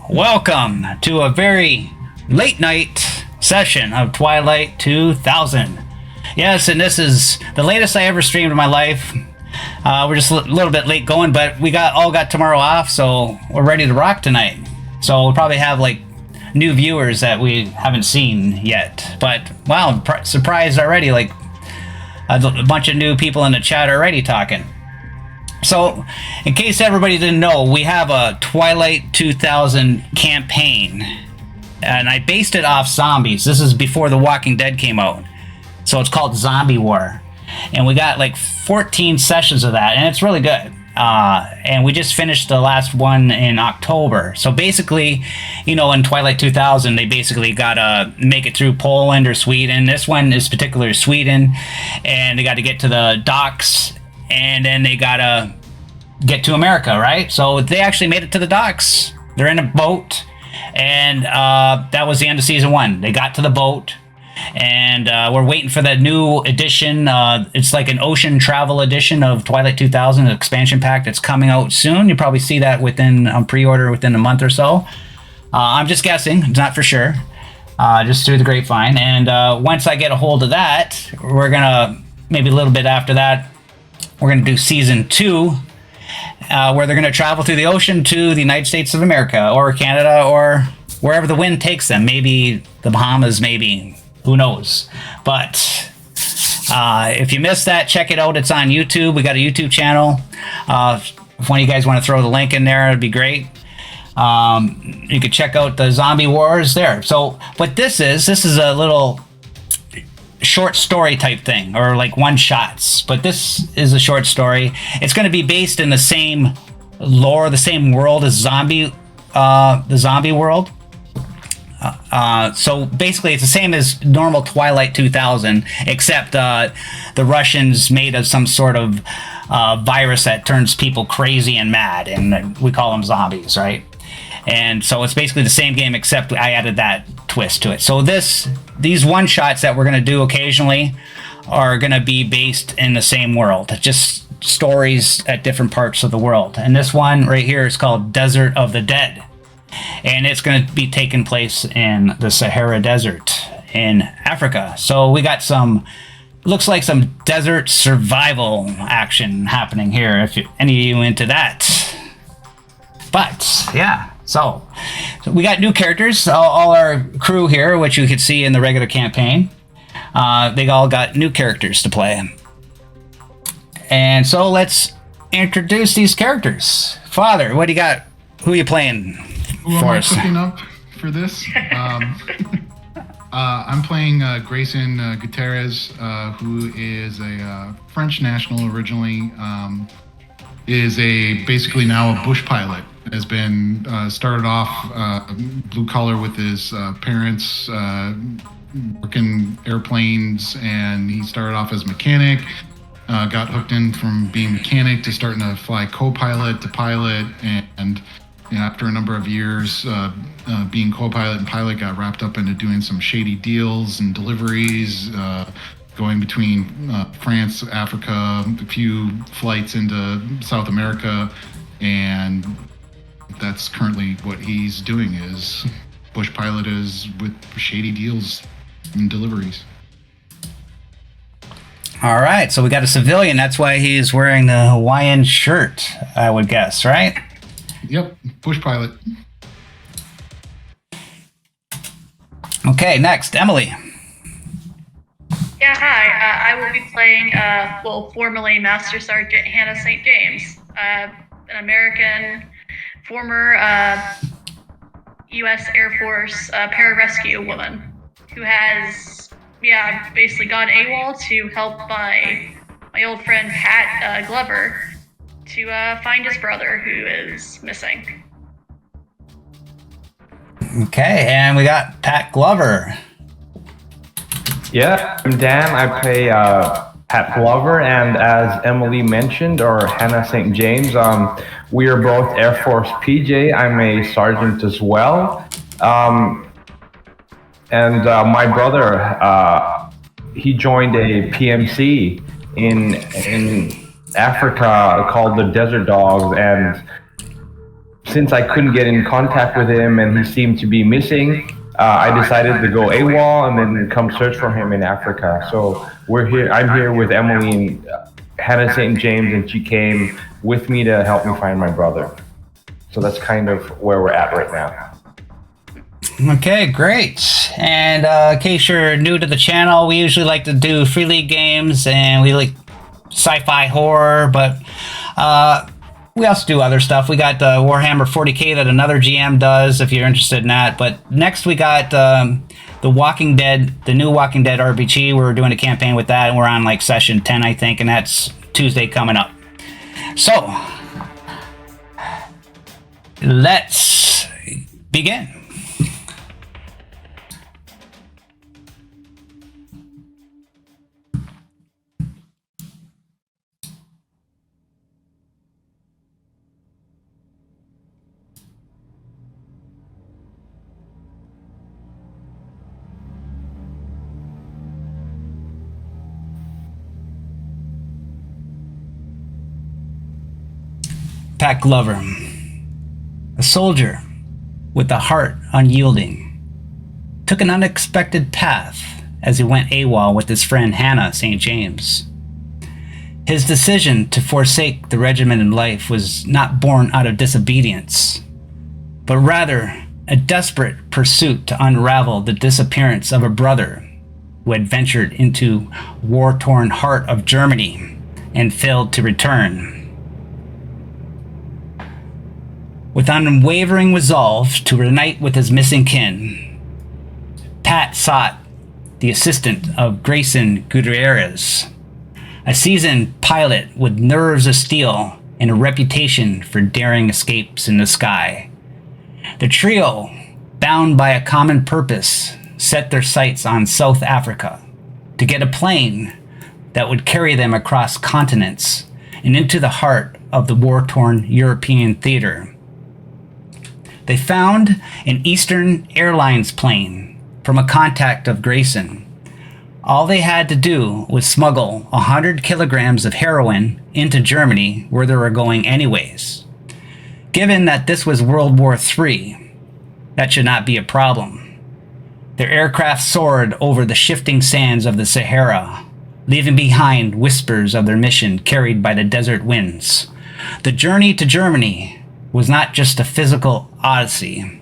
welcome to a very late night session of Twilight 2000. Yes, and this is the latest I ever streamed in my life. We're just a little bit late going, but we all got tomorrow off, so we're ready to rock tonight. So we'll probably have like new viewers that we haven't seen yet. But wow, surprised already, like a bunch of new people in the chat already talking. So, in case everybody didn't know, we have a Twilight 2000 campaign, and I based it off zombies. This is before The Walking Dead came out, so it's called Zombie War, and we got like 14 sessions of that, and it's really good. And we just finished the last one in October. So basically, you know, in Twilight 2000, they basically gotta make it through Poland or Sweden. This one is particularly Sweden, and they got to get to the docks. And then they gotta get to America, right? So they actually made it to the docks. They're in a boat, and that was the end of season 1. They got to the boat, and we're waiting for the new edition. It's like an ocean travel edition of Twilight 2000, an expansion pack that's coming out soon. You'll probably see that within pre-order within a month or so. I'm just guessing, it's not for sure. Just through the grapevine. And once I get a hold of that, we're gonna, maybe a little bit after that, we're going to do season 2, where they're going to travel through the ocean to the United States of America or Canada or wherever the wind takes them. Maybe the Bahamas, maybe. Who knows? But if you missed that, check it out. It's on YouTube. We got a YouTube channel. If one of you guys want to throw the link in there, it'd be great. You could check out the Zombie Wars there. So what this is a little short story type thing, or like one shots, but this is a short story. It's going to be based in the same lore, the same world as the zombie world. So basically it's the same as normal Twilight 2000, except the Russians made some sort of virus that turns people crazy and mad, and we call them zombies, right? And so it's basically the same game, except I added that twist to it. So these one-shots that we're going to do occasionally are going to be based in the same world, just stories at different parts of the world. And this one right here is called Desert of the Dead. And it's going to be taking place in the Sahara Desert in Africa. So we got looks like some desert survival action happening here, if any of you into that. But, yeah. So we got new characters, all our crew here, which you could see in the regular campaign. They all got new characters to play. And so let's introduce these characters. Father, what do you got? Who are you playing for us? Who am I cooking up for this? I'm playing Grayson Gutierrez, who is a French national originally. Is basically now a bush pilot. Has been started off blue collar with his parents, working airplanes, and he started off as mechanic. Got hooked in from being mechanic to starting to fly co-pilot to pilot, and you know, after a number of years being co-pilot and pilot, got wrapped up into doing some shady deals and deliveries, going between France, Africa, a few flights into South America, and that's currently what he's doing, is bush pilot is with shady deals and deliveries. All right, so we got a civilian. That's why he's wearing the Hawaiian shirt, I would guess, right? Yep, bush pilot. Okay, next, Emily. Yeah, hi. I will be playing, formerly Master Sergeant Hannah St. James, an American former U.S. Air Force pararescue woman who has, basically gone AWOL to help my old friend Pat Glover to find his brother who is missing. Okay, and we got Pat Glover. Yeah, I'm Dan. I play Pat Glover, and as Emily mentioned, or Hannah St. James, we are both Air Force PJ. I'm a sergeant as well. And my brother, he joined a PMC in Africa called the Desert Dogs, and since I couldn't get in contact with him and he seemed to be missing, I decided to go AWOL and then come search for him in Africa. So we're here. I'm here with Emily and Hannah St. James, and she came with me to help me find my brother. So that's kind of where we're at right now. Okay, great. And in case you're new to the channel, we usually like to do Free League games, and we like sci-fi horror, but we also do other stuff. We got Warhammer 40k that another GM does, if you're interested in that. But next we got the Walking Dead, the new Walking Dead RPG. We're doing a campaign with that, and we're on like session 10, I think, and that's Tuesday coming up. So, let's begin. Pat Glover, a soldier with a heart unyielding, took an unexpected path as he went AWOL with his friend Hannah St. James. His decision to forsake the regimented life was not born out of disobedience, but rather a desperate pursuit to unravel the disappearance of a brother who had ventured into war-torn heart of Germany and failed to return. With unwavering resolve to reunite with his missing kin, Pat sought the assistance of Grayson Gutierrez, a seasoned pilot with nerves of steel and a reputation for daring escapes in the sky. The trio, bound by a common purpose, set their sights on South Africa to get a plane that would carry them across continents and into the heart of the war-torn European theater. They found an Eastern Airlines plane from a contact of Grayson. All they had to do was smuggle 100 kilograms of heroin into Germany, where they were going anyways. Given that this was World War III, that should not be a problem. Their aircraft soared over the shifting sands of the Sahara, leaving behind whispers of their mission carried by the desert winds. The journey to Germany was not just a physical odyssey.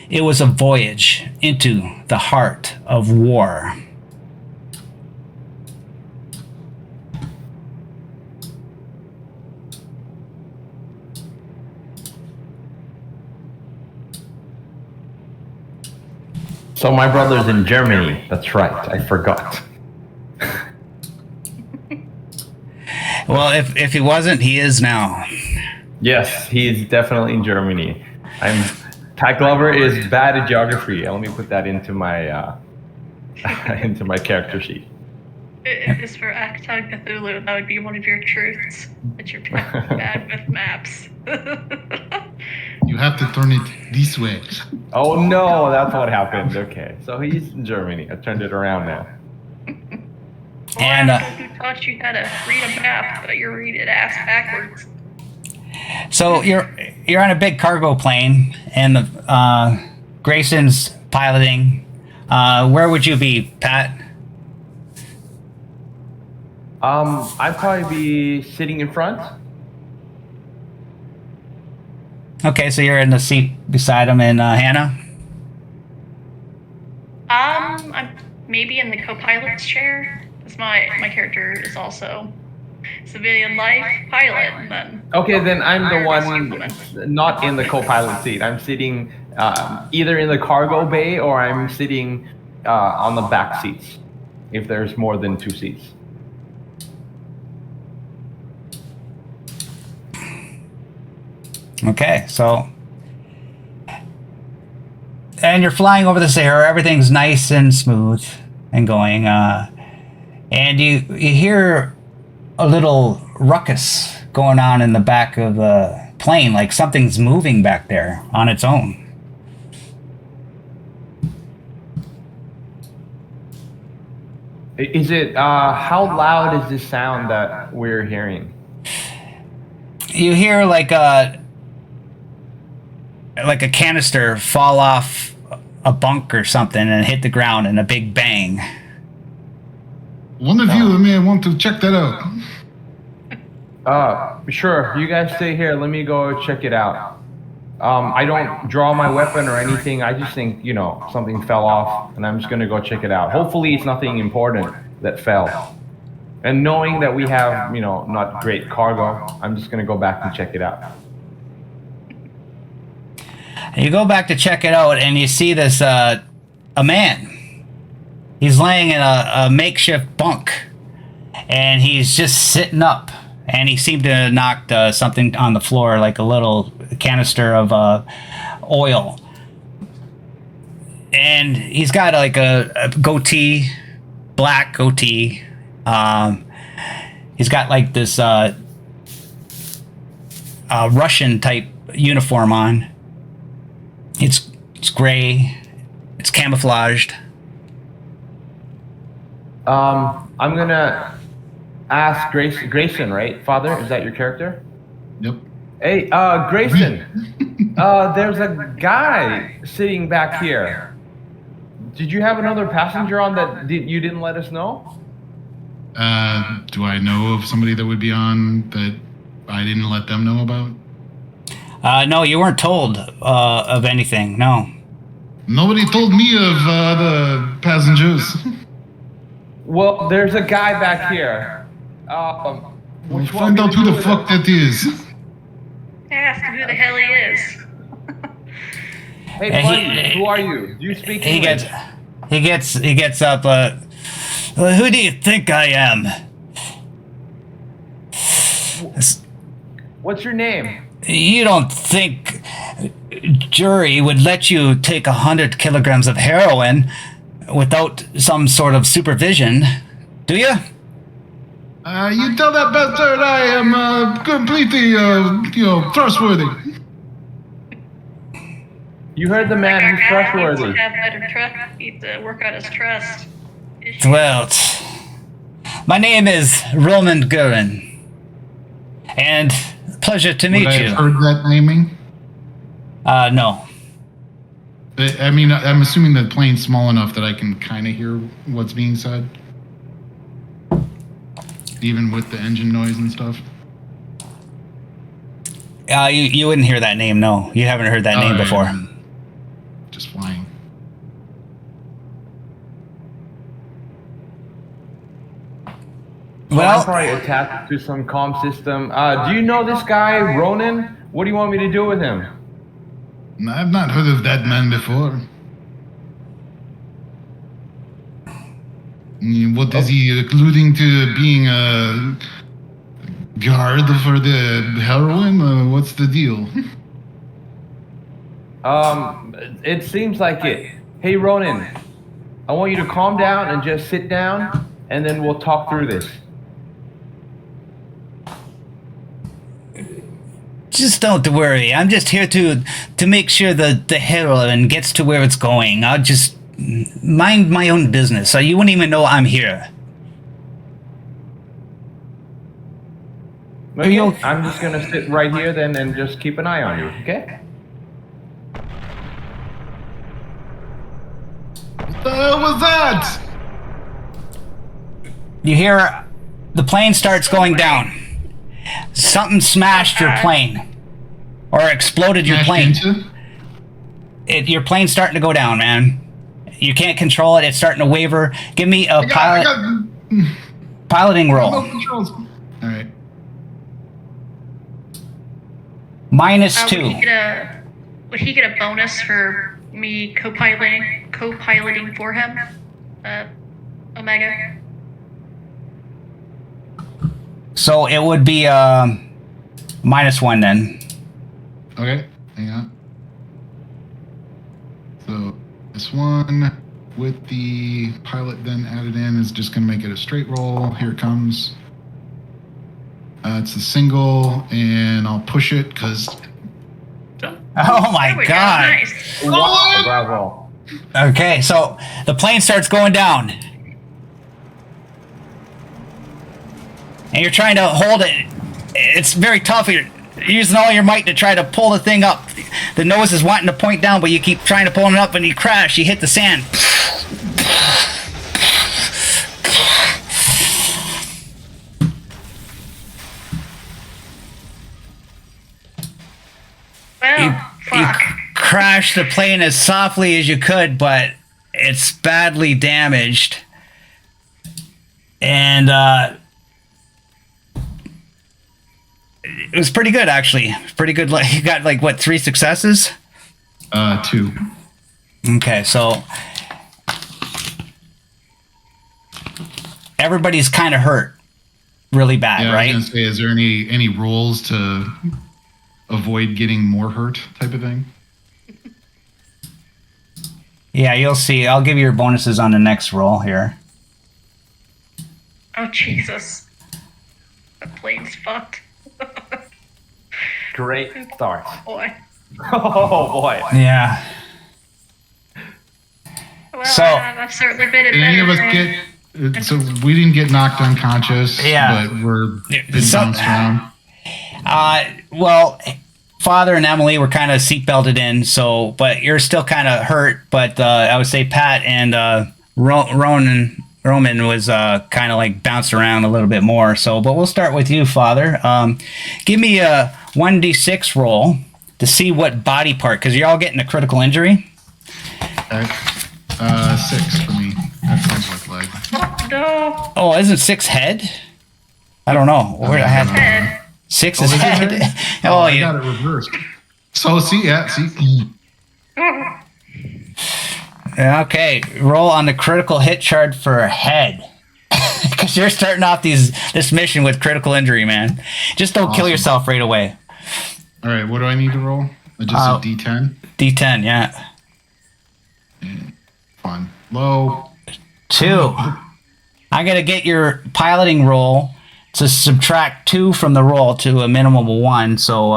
It was a voyage into the heart of war. So my brother's in Germany. That's right. I forgot. Well, if he wasn't, he is now. Yes, he's definitely in Germany. Pat Glover is bad at geography. Let me put that into my into my character sheet. If it's for Acton Cthulhu, that would be one of your truths, that you're bad with maps. You have to turn it this way. Oh no, that's what happened. Okay, so he's in Germany. I turned it around now. And who taught you how to read a map, but you read it ass backwards? so you're on a big cargo plane, and the Grayson's piloting. Where would you be, Pat? I'd probably be sitting in front. Okay, so you're in the seat beside him, and Hannah? I'm maybe in the co-pilot's chair, because my character is also civilian life pilot, and then... Okay, then I'm the one not in the co-pilot seat. I'm sitting either in the cargo bay or I'm sitting on the back seats, if there's more than 2 seats. Okay, so... And you're flying over the Sahara. Everything's nice and smooth and going. And you hear a little ruckus going on in the back of the plane, like something's moving back there on its own. Is it, how loud is this sound that we're hearing? You hear like like a canister fall off a bunk or something and hit the ground in a big bang. One of you may want to check that out. Sure. You guys stay here. Let me go check it out. I don't draw my weapon or anything. I just think, something fell off, and I'm just gonna go check it out. Hopefully it's nothing important that fell. And knowing that we have, not great cargo, I'm just gonna go back and check it out. You go back to check it out, and you see this, a man. He's laying in a makeshift bunk, and he's just sitting up. And he seemed to have knocked something on the floor, like a little canister of oil. And he's got like a goatee, black goatee. He's got like this Russian type uniform on. It's gray. It's camouflaged. I'm gonna ask Grayson, right? Father, is that your character? Yep. Hey, Grayson, there's a guy sitting back here. Did you have another passenger on that you didn't let us know? Do I know of somebody that would be on that I didn't let them know about? No, you weren't told of anything, no. Nobody told me of the passengers. Well, there's a guy back here. We'll find out who the fuck that is. Ask who the hell he is. Hey, buddy, who are you? Do you speak English? He gets up. Who do you think I am? What's your name? You don't think jury would let you take 100 kilograms of heroin without some sort of supervision, do you? You tell that bastard I am completely, trustworthy. You heard the man. He's trustworthy. Needs to have better trust. Needs to work on his trust. Well, my name is Roman Gurin, and pleasure to meet Would I you. have heard that naming? No. I mean, I'm assuming the plane's small enough that I can kind of hear what's being said. Even with the engine noise and stuff? You wouldn't hear that name, no. You haven't heard that name before. Yeah. Just flying. Well, I'm probably attached to some comm system. Do you know this guy, Ronan? What do you want me to do with him? I've not heard of that man before. What is he alluding to, being a guard for the heroin? What's the deal? It seems like it. Hey, Ronan, I want you to calm down and just sit down, and then we'll talk through this. just don't worry. I'm just here to make sure the heroin gets to where it's going. I'll just mind my own business, so you wouldn't even know I'm here. Okay, I'm just gonna sit right here then and just keep an eye on you, okay? What the hell was that? You hear the plane starts going down. Something smashed your plane. Or exploded your plane. Your plane's starting to go down, man. You can't control it. It's starting to waver. Give me a piloting roll. No controls. All right. -2. Would he get a bonus for me co-piloting for him? Omega? So it would be -1 then. Okay, hang on. So this one with the pilot then added in is just going to make it a straight roll. Here it comes. It's a single, and I'll push it because. Oh my god! Nice. Wow, bravo. Okay, so the plane starts going down. And you're trying to hold it. It's very tough. using all your might to try to pull the thing up. The nose is wanting to point down, but you keep trying to pull it up, and you crash. You hit the sand. Well, You fuck. crashed the plane as softly as you could, but it's badly damaged. And it was pretty good, actually. Pretty good. Like, you got like what, 3 successes? 2. Okay, so everybody's kind of hurt, really bad, Yeah, right? I was gonna say, is there any rules to avoid getting more hurt, type of thing? Yeah, you'll see. I'll give you your bonuses on the next roll here. Oh, Jesus. The plane's fucked. Great start. Boy. Oh boy. Yeah. Well, So- I've certainly been in Did any of us better- get? So we didn't get knocked unconscious. Yeah. But we're been Some- bounced around. Well, Father and Emily were kind of seatbelted in, so, but you're still kind of hurt. But I would say Pat and Roman was kind of like bounced around a little bit more. So, but we'll start with you, Father. Give me a 1d6 roll to see what body part, because you're all getting a critical injury. Okay. 6 for me. That sounds like leg. No. Oh, isn't 6 head? I don't know. Where I had Head. 6 Oh, is is it head. head? Oh, I yeah. got it reversed. So see. Okay, roll on the critical hit chart for head. Because you're starting off this mission with critical injury, man. Just don't kill Awesome. yourself right away. All right. What do I need to roll? Just a D10. D10, yeah. Fun. Low. 2. I'm going to get your piloting roll to subtract 2 from the roll to a minimum of 1. So,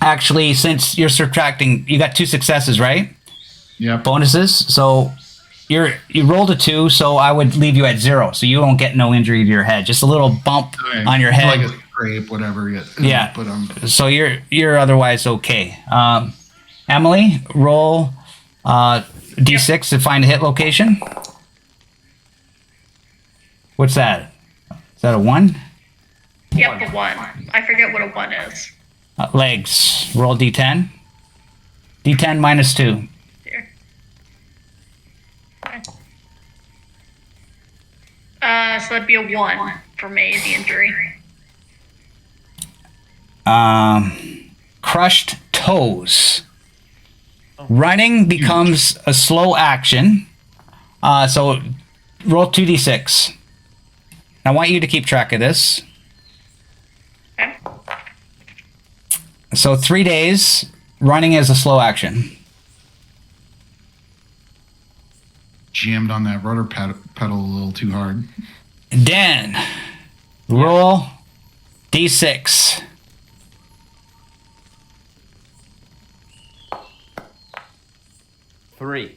actually, since you're subtracting, you got 2 successes, right? Yep. Bonuses. So, you rolled a 2, so I would leave you at 0. So you won't get no injury to your head. Just a little bump Okay. on your head. Like a scrape, whatever. Yeah. But So you're otherwise okay. Emily, roll d6 to find a hit location. What's that? Is that a 1? Yep, a 1. I forget what a 1 is. Legs. Roll d10. D10 minus 2. Here. Okay. So that'd be a 1 for me, the injury. Crushed toes. Running becomes a slow action. So roll 2d6. I want you to keep track of this. Okay. So 3 days, running is a slow action. jammed on that rudder pedal a little too hard. Dan, roll d6. Three.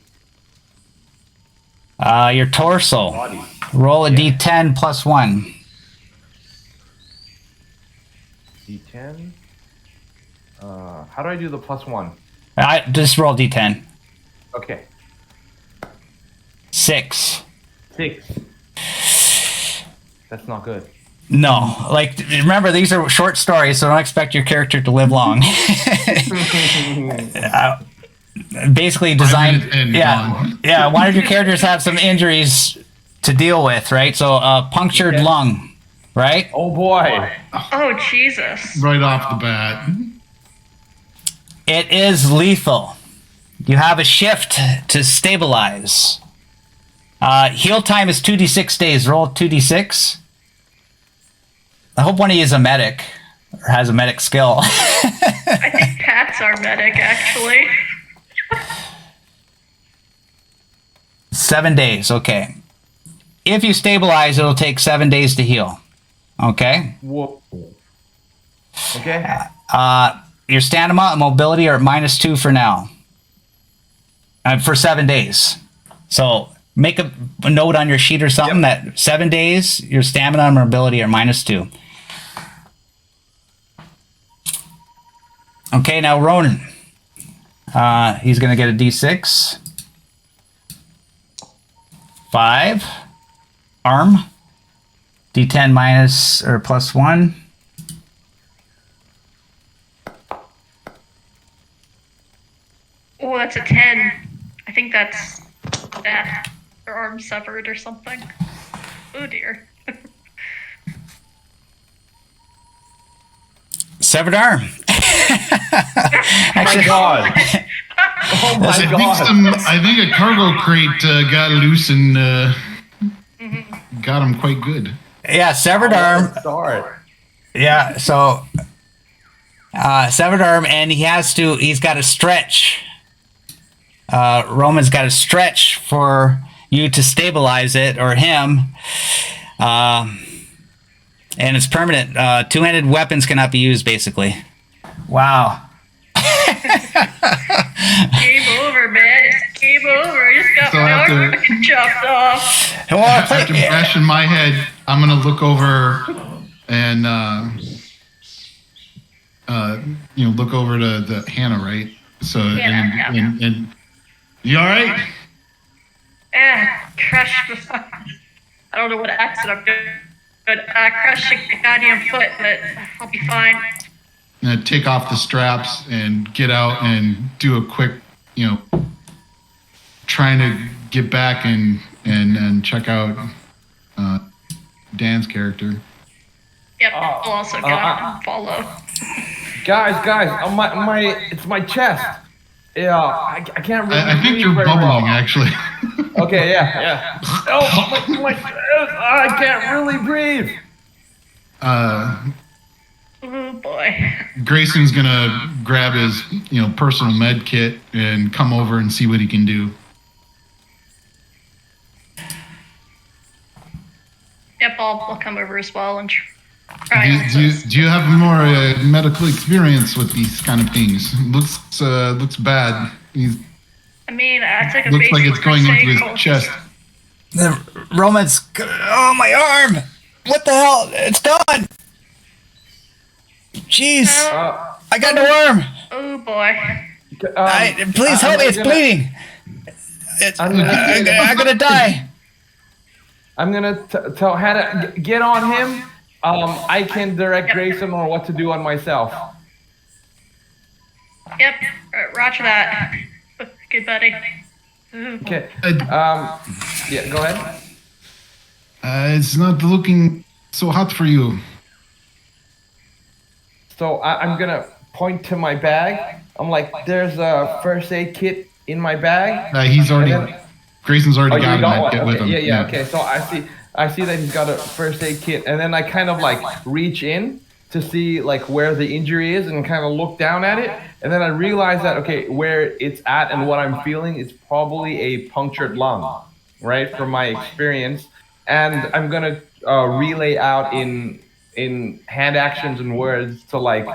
Your torso. Body. Roll a d10 plus 1. D10. How do I do the plus 1? I just roll d10. Okay. 6. 6. That's not good. No, like remember these are short stories, so don't expect your character to live long. Basically designed, 5 minutes in, yeah, gone. yeah. One of your characters have some injuries to deal with, right? So punctured Okay. lung, right? Oh boy. Oh, Jesus. Right off the bat. It is lethal. You have a shift to stabilize. Heal time is 2d6 days. Roll 2d6. I hope one of you is a medic or has a medic skill. I think Pat's our medic, actually. 7 days, okay. If you stabilize, it'll take 7 days to heal. Okay? Whoa. Okay. Your stamina and mobility are at -2 for now. For 7 days. So make a note on your sheet or something that 7 days, your stamina and mobility are -2. Okay, now Ronan. He's gonna get a D6. 5. Arm. D10 minus or plus 1. Oh, that's a 10. I think that's death. Or arm severed or something. Oh dear. Severed arm. Oh my god. Oh my god. I think a cargo crate got loose and got him quite good. Yeah, severed arm. Start. Yeah, so severed arm, and he's got to stretch. Roman's got to stretch for you to stabilize it, or him. And it's permanent. Two-handed weapons cannot be used, basically. Wow. Game over, man. It's game over. I just got So my after- arm fucking chopped off. Well, After bashing my head, I'm gonna look over and look over to the Hannah, right? So Hannah, yeah. and you all right? Crushed. I don't know what accent I'm doing, but I crushed the goddamn foot, but I'll be fine. I'm gonna take off the straps and get out and do a quick, trying to get back and check out Dan's character. Yep, I'll also go and follow. Guys, it's my chest. Yeah, I can't really. I think breathe you're very bubbling, well. actually. Okay, yeah. Oh, my chest! I can't really breathe. Oh boy. Grayson's gonna grab his, personal med kit and come over and see what he can do. Yep, I'll come over as well and try and Do you have more medical experience with these kind of things? Looks bad. I mean, I took a Looks like basic it's going into his first aid chest. the Roman's. Oh, my arm! What the hell? It's gone! Jeez. I got no arm! Oh boy. Please help me, it's bleeding! I'm gonna die! I'm gonna tell Hannah, get on him. I can direct Grayson on what to do on myself. Yep, roger that. Good buddy. Okay. Yeah, go ahead. It's not looking so hot for you. So I'm gonna point to my bag. I'm like, there's a first aid kit in my bag. Grayson's already got you got a med one. kit with him. Yeah. Okay, so I see that he's got a first aid kit, and then I kind of like reach in to see like where the injury is, and kind of look down at it, and then I realize that where it's at and what I'm feeling is probably a punctured lung, right? From my experience, and I'm gonna relay out in hand actions and words to like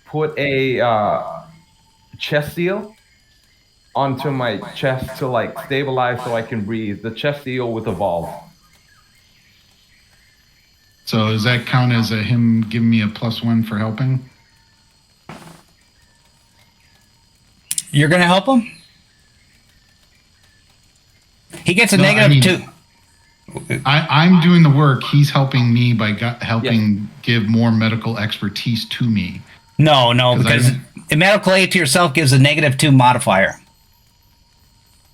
put a chest seal onto my chest to like stabilize so I can breathe. The chest seal with a valve. So does that count as him giving me a +1 for helping? You're gonna help him? He gets a -2. I'm doing the work. He's helping me by helping give more medical expertise to me. No, because a medical aid to yourself gives a -2 modifier.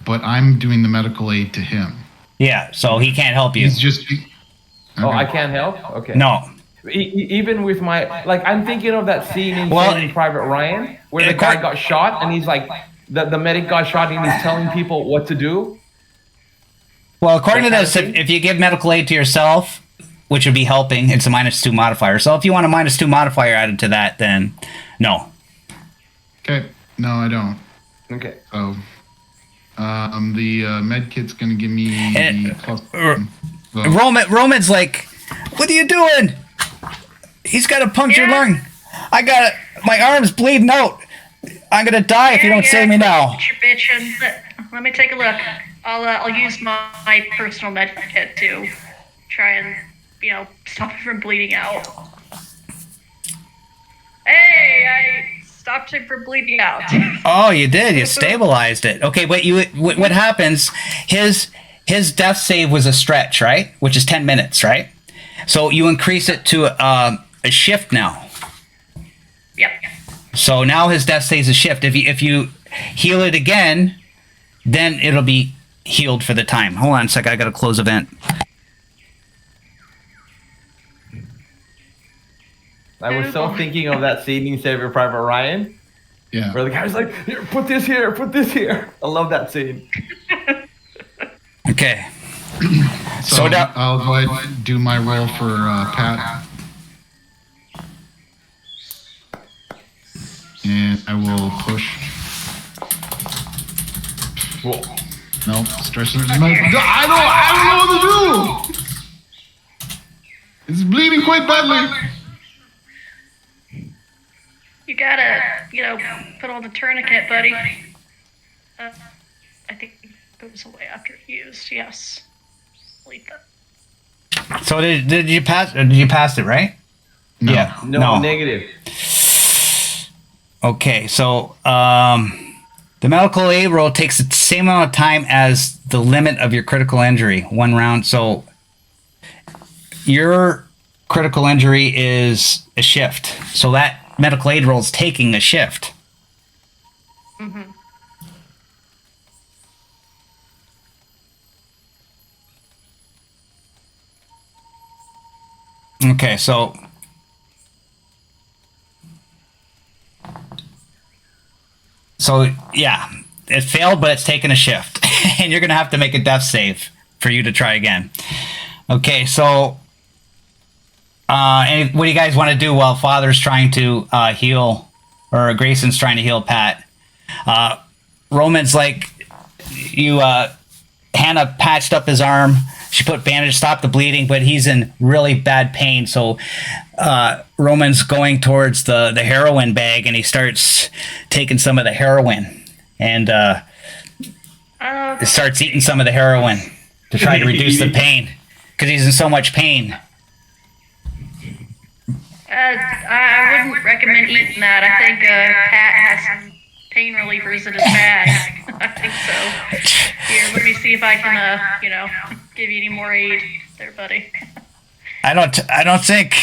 But I'm doing the medical aid to him. Yeah, so he can't help you. He's just. Oh, Okay. I can't help? Okay. No. Even with my, like, I'm thinking of that scene in Saving Private Ryan where the guy got shot and he's like, the medic got shot and he's telling people what to do. Well, according to this, if you give medical aid to yourself, which would be helping, it's a -2 modifier. So if you want a -2 modifier added to that, then no. Okay. No, I don't. Okay. So, the med kit's gonna give me the +1. So, Roman's like, what are you doing? He's got a punctured lung. My arm's bleeding out. I'm gonna die if you don't save me now. You're bitching. Let me take a look. I'll use my personal med kit to try and stop it from bleeding out. Hey, stopped him from bleeding out. Oh, you did. You stabilized it. Okay, but what happens? His death save was a stretch, right? Which is 10 minutes, right? So you increase it to a shift now. Yep. So now his death save is a shift. If you heal it again, then it'll be healed for the time. Hold on a sec. I got to close event. I was so thinking of that scene in Saving Private Ryan, Yeah. where the guy's like, "Here, put this here, put this here." I love that scene. Okay. So now- I'll go ahead and do my roll for Pat. And I will push. Whoa. No, stretch. I don't know what to do. It's bleeding quite badly. You gotta, put on the tourniquet, buddy. I think it goes away after used. Yes. Delete that. So did you pass? Did you pass it, right? No. Yeah. No, negative. Okay, so the medical aid roll takes the same amount of time as the limit of your critical injury, 1 round. So your critical injury is a shift. So that medical aid roll is taking a shift. Mm-hmm. Okay, so yeah, it failed, but it's taken a shift, and you're gonna have to make a death save for you to try again. Okay, so what do you guys want to do while Father's trying to heal, or Grayson's trying to heal Pat? Roman's like, Hannah patched up his arm. She put bandage, stopped the bleeding, but he's in really bad pain. So Roman's going towards the heroin bag, and he starts taking some of the heroin, and starts eating some of the heroin to try to reduce the pain because he's in so much pain. I wouldn't recommend eating that. I think Pat has some pain relievers in his bag. I think so. Here, let me see if I can, give you any more aid there, buddy. I don't think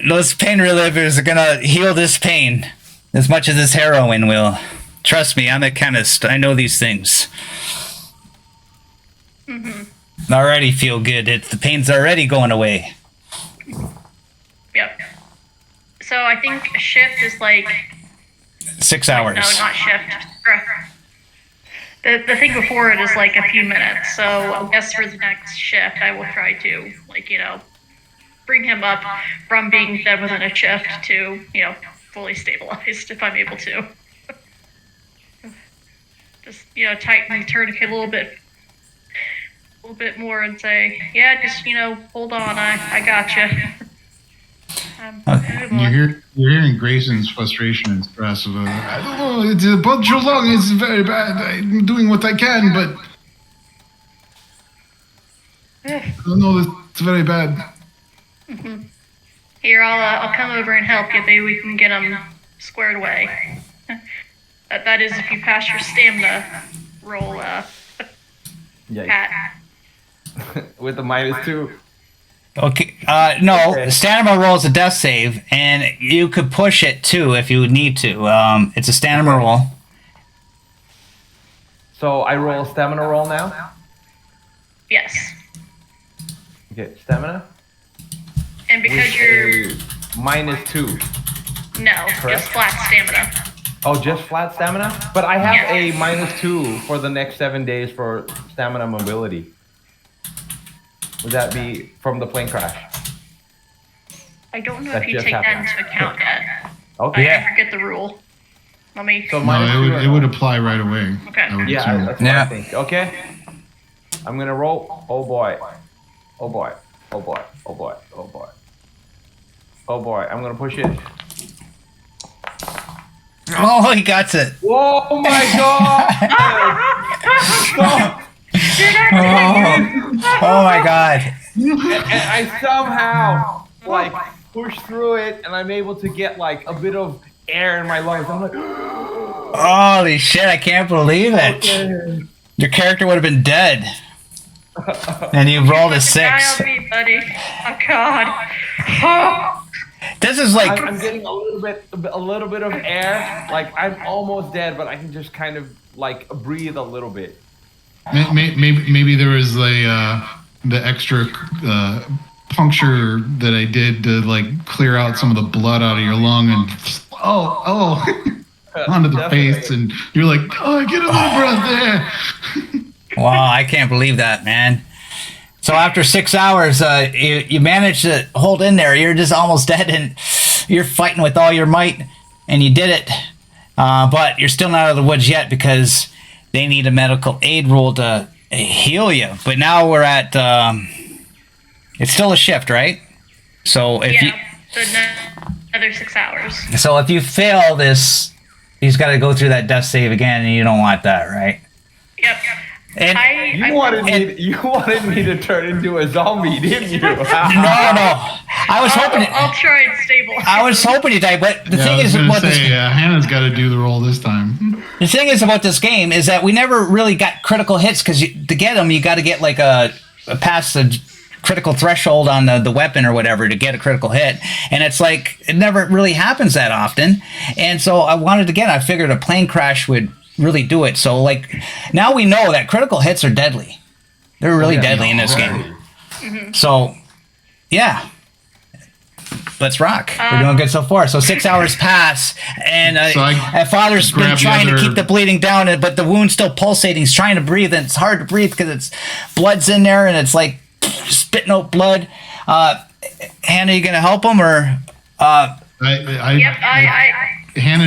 those pain relievers are gonna heal this pain as much as this heroin will. Trust me, I'm a chemist. I know these things. Mm-hmm. I already feel good. The pain's already going away. Yep. So I think a shift is like 6 hours. No, not shift. The thing before it is like a few minutes. So I guess for the next shift, I will try to bring him up from being dead within a shift to fully stabilized if I'm able to. Just tighten the tourniquet a little bit more and say, yeah, just hold on, I gotcha. You're hearing Grayson's frustration and stress of I don't know, it's a bunch of long, it's very bad. I'm doing what I can, but I don't know, it's very bad. Mm-hmm. Here, I'll come over and help you. Maybe we can get him squared away. That is if you pass your stamina roll, Pat. With the -2. Okay. No, Okay. stamina roll is a death save, and you could push it too if you would need to. It's a stamina roll. So I roll a stamina roll now? Yes. Okay, stamina? And because With you're... a -2. No, Correct. just flat stamina. Oh, just flat stamina? But I have Yeah. a -2 for the next 7 days for stamina mobility. Would that be from the plane crash? I don't know That if you just take happened. that into account yet. Okay. I forget the rule. Let me... So No, -2 it would apply right away. Okay. I would Yeah, assume. that's what Yeah. I think. Okay. I'm gonna roll. Oh boy. Oh boy. Oh boy. Oh boy. Oh boy. Oh boy. I'm gonna push it. Oh, he got it. Whoa, oh my god! Oh my god. And I somehow push through it, and I'm able to get like a bit of air in my lungs. I'm like, Holy shit! I can't believe it. okay. Your character would have been dead, and you rolled a Die 6. on me, buddy. Oh God. Oh. This is like I'm getting a little bit of air. Like I'm almost dead, but I can just kind of like breathe a little bit. Maybe there was the extra puncture that I did to like clear out some of the blood out of your lung and onto the face, and you're like, oh, I get a little breath there. wow! I can't believe that, man. So after 6 hours, you managed to hold in there. You're just almost dead, and you're fighting with all your might, and you did it. But you're still not out of the woods yet because they need a medical aid rule to heal you. But now we're at. It's still a shift, right? So if Another 6 hours. So if you fail this, he's got to go through that death save again, and you don't want that, right? Yep. And You wanted me to turn into a zombie, didn't you? no. I was hoping. I'll try and stabilize. I was hoping you died, but the thing I was is gonna about say, this. Hannah's got to do the roll this time. The thing is about this game is that we never really got critical hits because to get them, you got to get like a past the critical threshold on the weapon or whatever to get a critical hit, and it's like it never really happens that often. And so I wanted to get. I figured a plane crash would really do it. So like now we know that critical hits are deadly. They're really deadly in this game. Mm-hmm. So yeah. Let's rock. We're doing good so far. So 6 hours pass, and Father's been trying to keep the bleeding down, but the wound's still pulsating. He's trying to breathe, and it's hard to breathe because it's blood's in there, and it's like spitting out blood. Hannah, you gonna help him or? Hannah,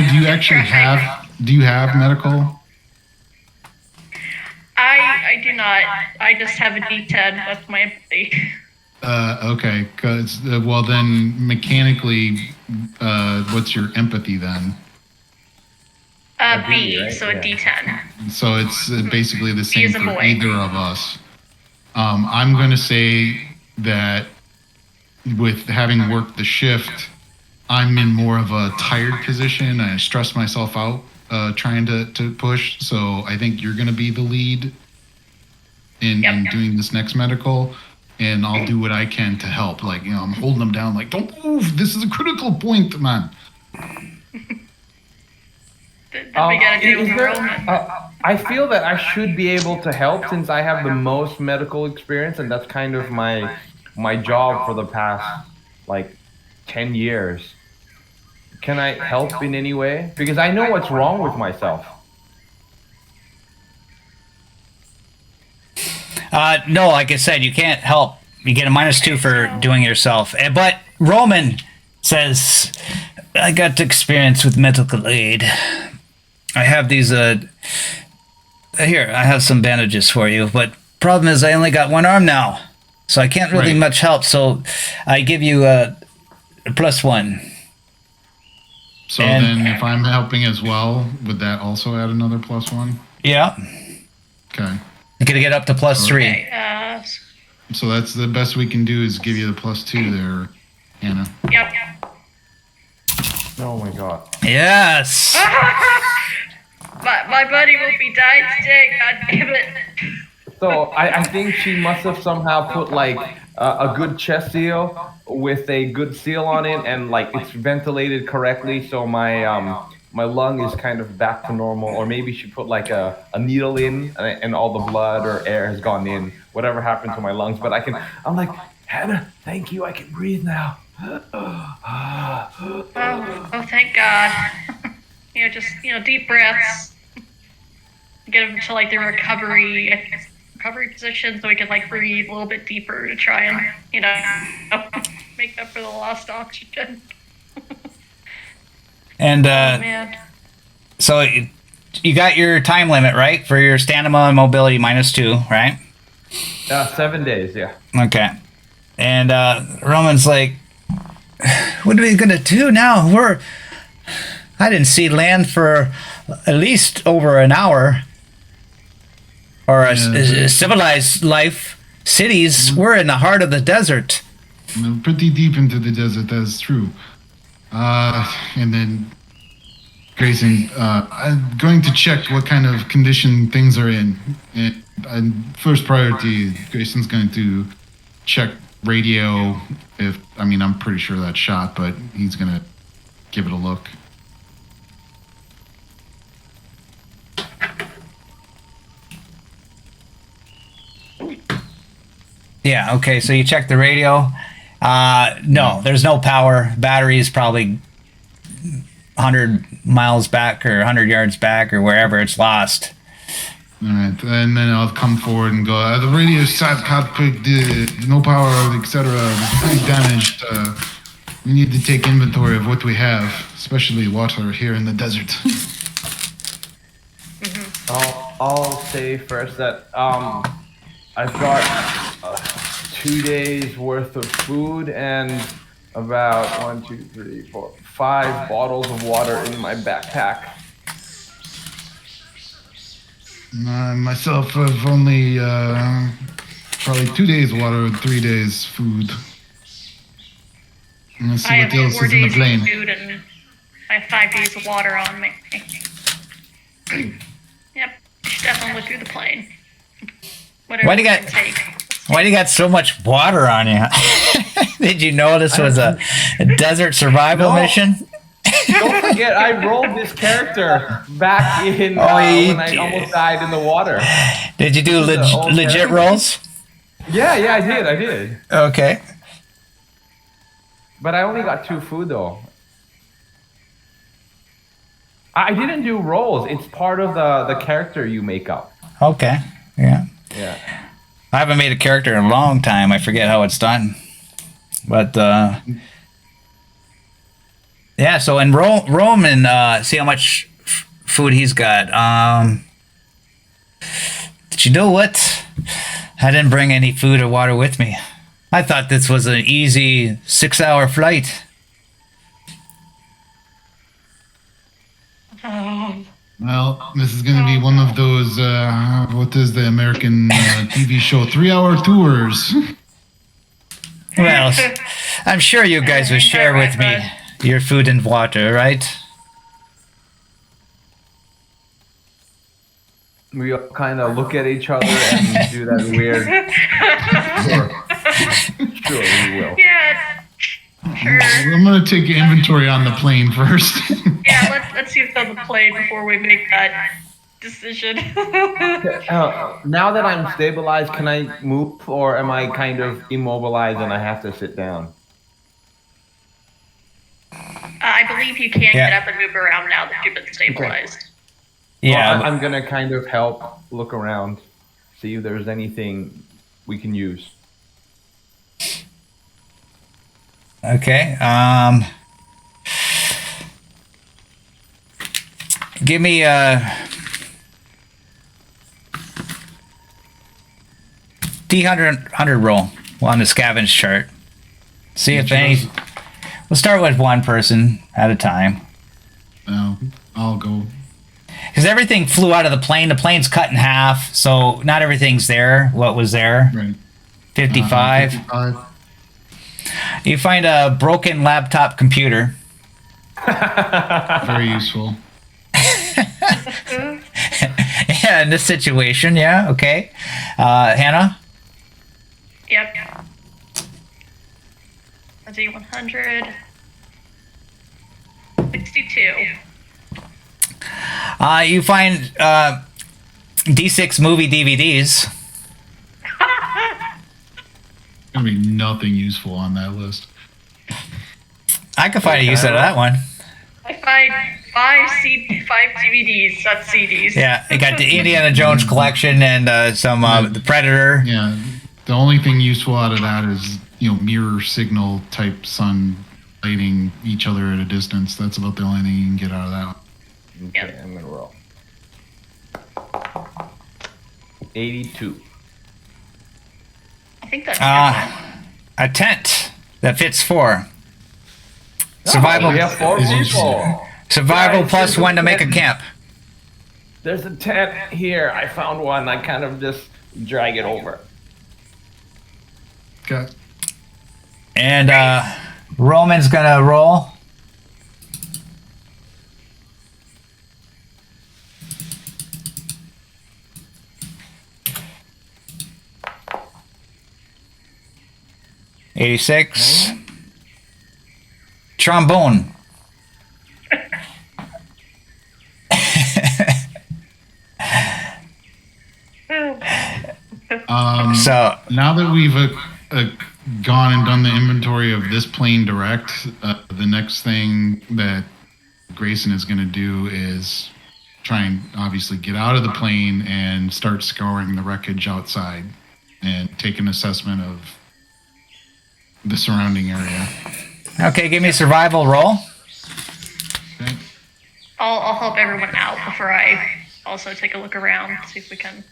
do you actually have medical? I do not. I just have a D10. That's my empathy. Okay, because well then mechanically, what's your empathy then? B, right? so a D10. So it's basically the same is a for boy. either of us. I'm going to say that with having worked the shift, I'm in more of a tired position. I stress myself out trying to push. So I think you're going to be the lead in doing this next medical. And I'll do what I can to help. Like, I'm holding them down. Like, don't move. This is a critical point, man. We gotta deal with Roman. I feel that I should be able to help since I have the most medical experience, and that's kind of my job for the past like 10 years. Can I help in any way? Because I know what's wrong with myself. No, like I said, you can't help. You get a -2 for doing it yourself. But Roman says, I got experience with medical aid. I have these, here, I have some bandages for you. But problem is I only got one arm now. So I can't really much help. So I give you a +1. So then if I'm helping as well, would that also add another +1? Yeah. Okay. You're going to get up to +3. Okay, So that's the best we can do is give you the +2 there, Hannah. yep. Oh my god. Yes. My buddy will be dying today, god damn it. So I think she must have somehow put like a good chest seal with a good seal on it, and like it's ventilated correctly, so my lung is kind of back to normal. Or maybe she put like a needle in, and all the blood or air has gone in. Whatever happened to my lungs, but I'm like, Hannah, thank you, I can breathe now. Oh, thank God. Just deep breaths. Get him to like the recovery position so we can like breathe a little bit deeper to try and make up for the lost oxygen. And Man. so you got your time limit, right? For your stamina and mobility -2, right? 7 days, yeah. Okay. And Roman's like, what are we going to do now? I didn't see land for at least over an hour. Or a civilized life. Cities, we're in the heart of the desert. We're pretty deep into the desert, that's true. And then Grayson, I'm going to check what kind of condition things are in. And first priority, Grayson's going to check radio. I'm pretty sure that's shot, but he's going to give it a look. Yeah, okay, so you check the radio. No, there's no power. Battery is probably 100 miles back or 100 yards back or wherever it's lost. All right, and then I'll come forward and go, the radio sat cockpit, no power, etc. Pretty damaged. We need to take inventory of what we have, especially water here in the desert. I'll say first that I've got 2 days worth of food and about 1, 2, 3, 4, 5 bottles of water in my backpack. Myself have only probably 2 days water and 3 days food. Let's see I what have else 4 is in the days plane. of food and I have 5 days of water on me. Yep, you should definitely look through the plane. Whatever Why do you you got- can take. Why do you got so much water on you? Did you know this was a desert survival No. mission? Don't forget, I rolled this character back in you when I did. almost died in the water. Did you do This is an old legit character. rolls? Yeah, I did. Okay. But I only got 2 food though. I didn't do rolls. It's part of the character you make up. Okay. Yeah. Yeah. I haven't made a character in a long time. I forget how it's done. But yeah, so in Rome and see how much food he's got. Did you know what? I didn't bring any food or water with me. I thought this was an easy 6-hour flight. Well, this is going to be one of those, what is the American TV show, 3-hour tours. Well, I'm sure you guys will share with me your food and water, right? We all kind of look at each other and do that weird. Sure, we will. Yeah, sure. I'm going to take inventory on the plane first. Yeah, let's see what's on the plane before we make that decision. Now that I'm stabilized, can I move, or am I kind of immobilized and I have to sit down? I believe you can Yeah. get up and move around now that you've been stabilized. Yeah. Well, I'm gonna kind of help look around, see if there's anything we can use. Okay. Give me D100 roll on the scavenge chart. See if any. We'll start with one person at a time. I'll go. Because everything flew out of the plane. The plane's cut in half, so not everything's there. What was there? Right. 55. 55. You find a broken laptop computer. Very useful. Yeah, in this situation, yeah, okay. Hannah? Yep. A D100. 62. You find D6 movie DVDs. Gonna be nothing useful on that list. I could find a use out of that one. I find 5 DVDs, not CDs. Yeah, I got the Indiana Jones collection and some the Predator. Yeah, the only thing useful out of that is mirror signal type sun lighting each other at a distance. That's about the only thing you can get out of that. Okay, I'm gonna roll. 82. I think that's A tent that fits 4. Survival. We have 4 people. Survival Guys, plus there's a 1 to make a tent. camp. There's a tent here. I found one. I kind of just drag it over. Okay. And Roman's gonna roll. 86. Trombone. So now that we've gone and done the inventory of this plane direct, the next thing that Grayson is going to do is try and obviously get out of the plane and start scouring the wreckage outside and take an assessment of the surrounding area. okay, give me a survival roll. Okay. I'll help everyone out before I also take a look around, see if we can.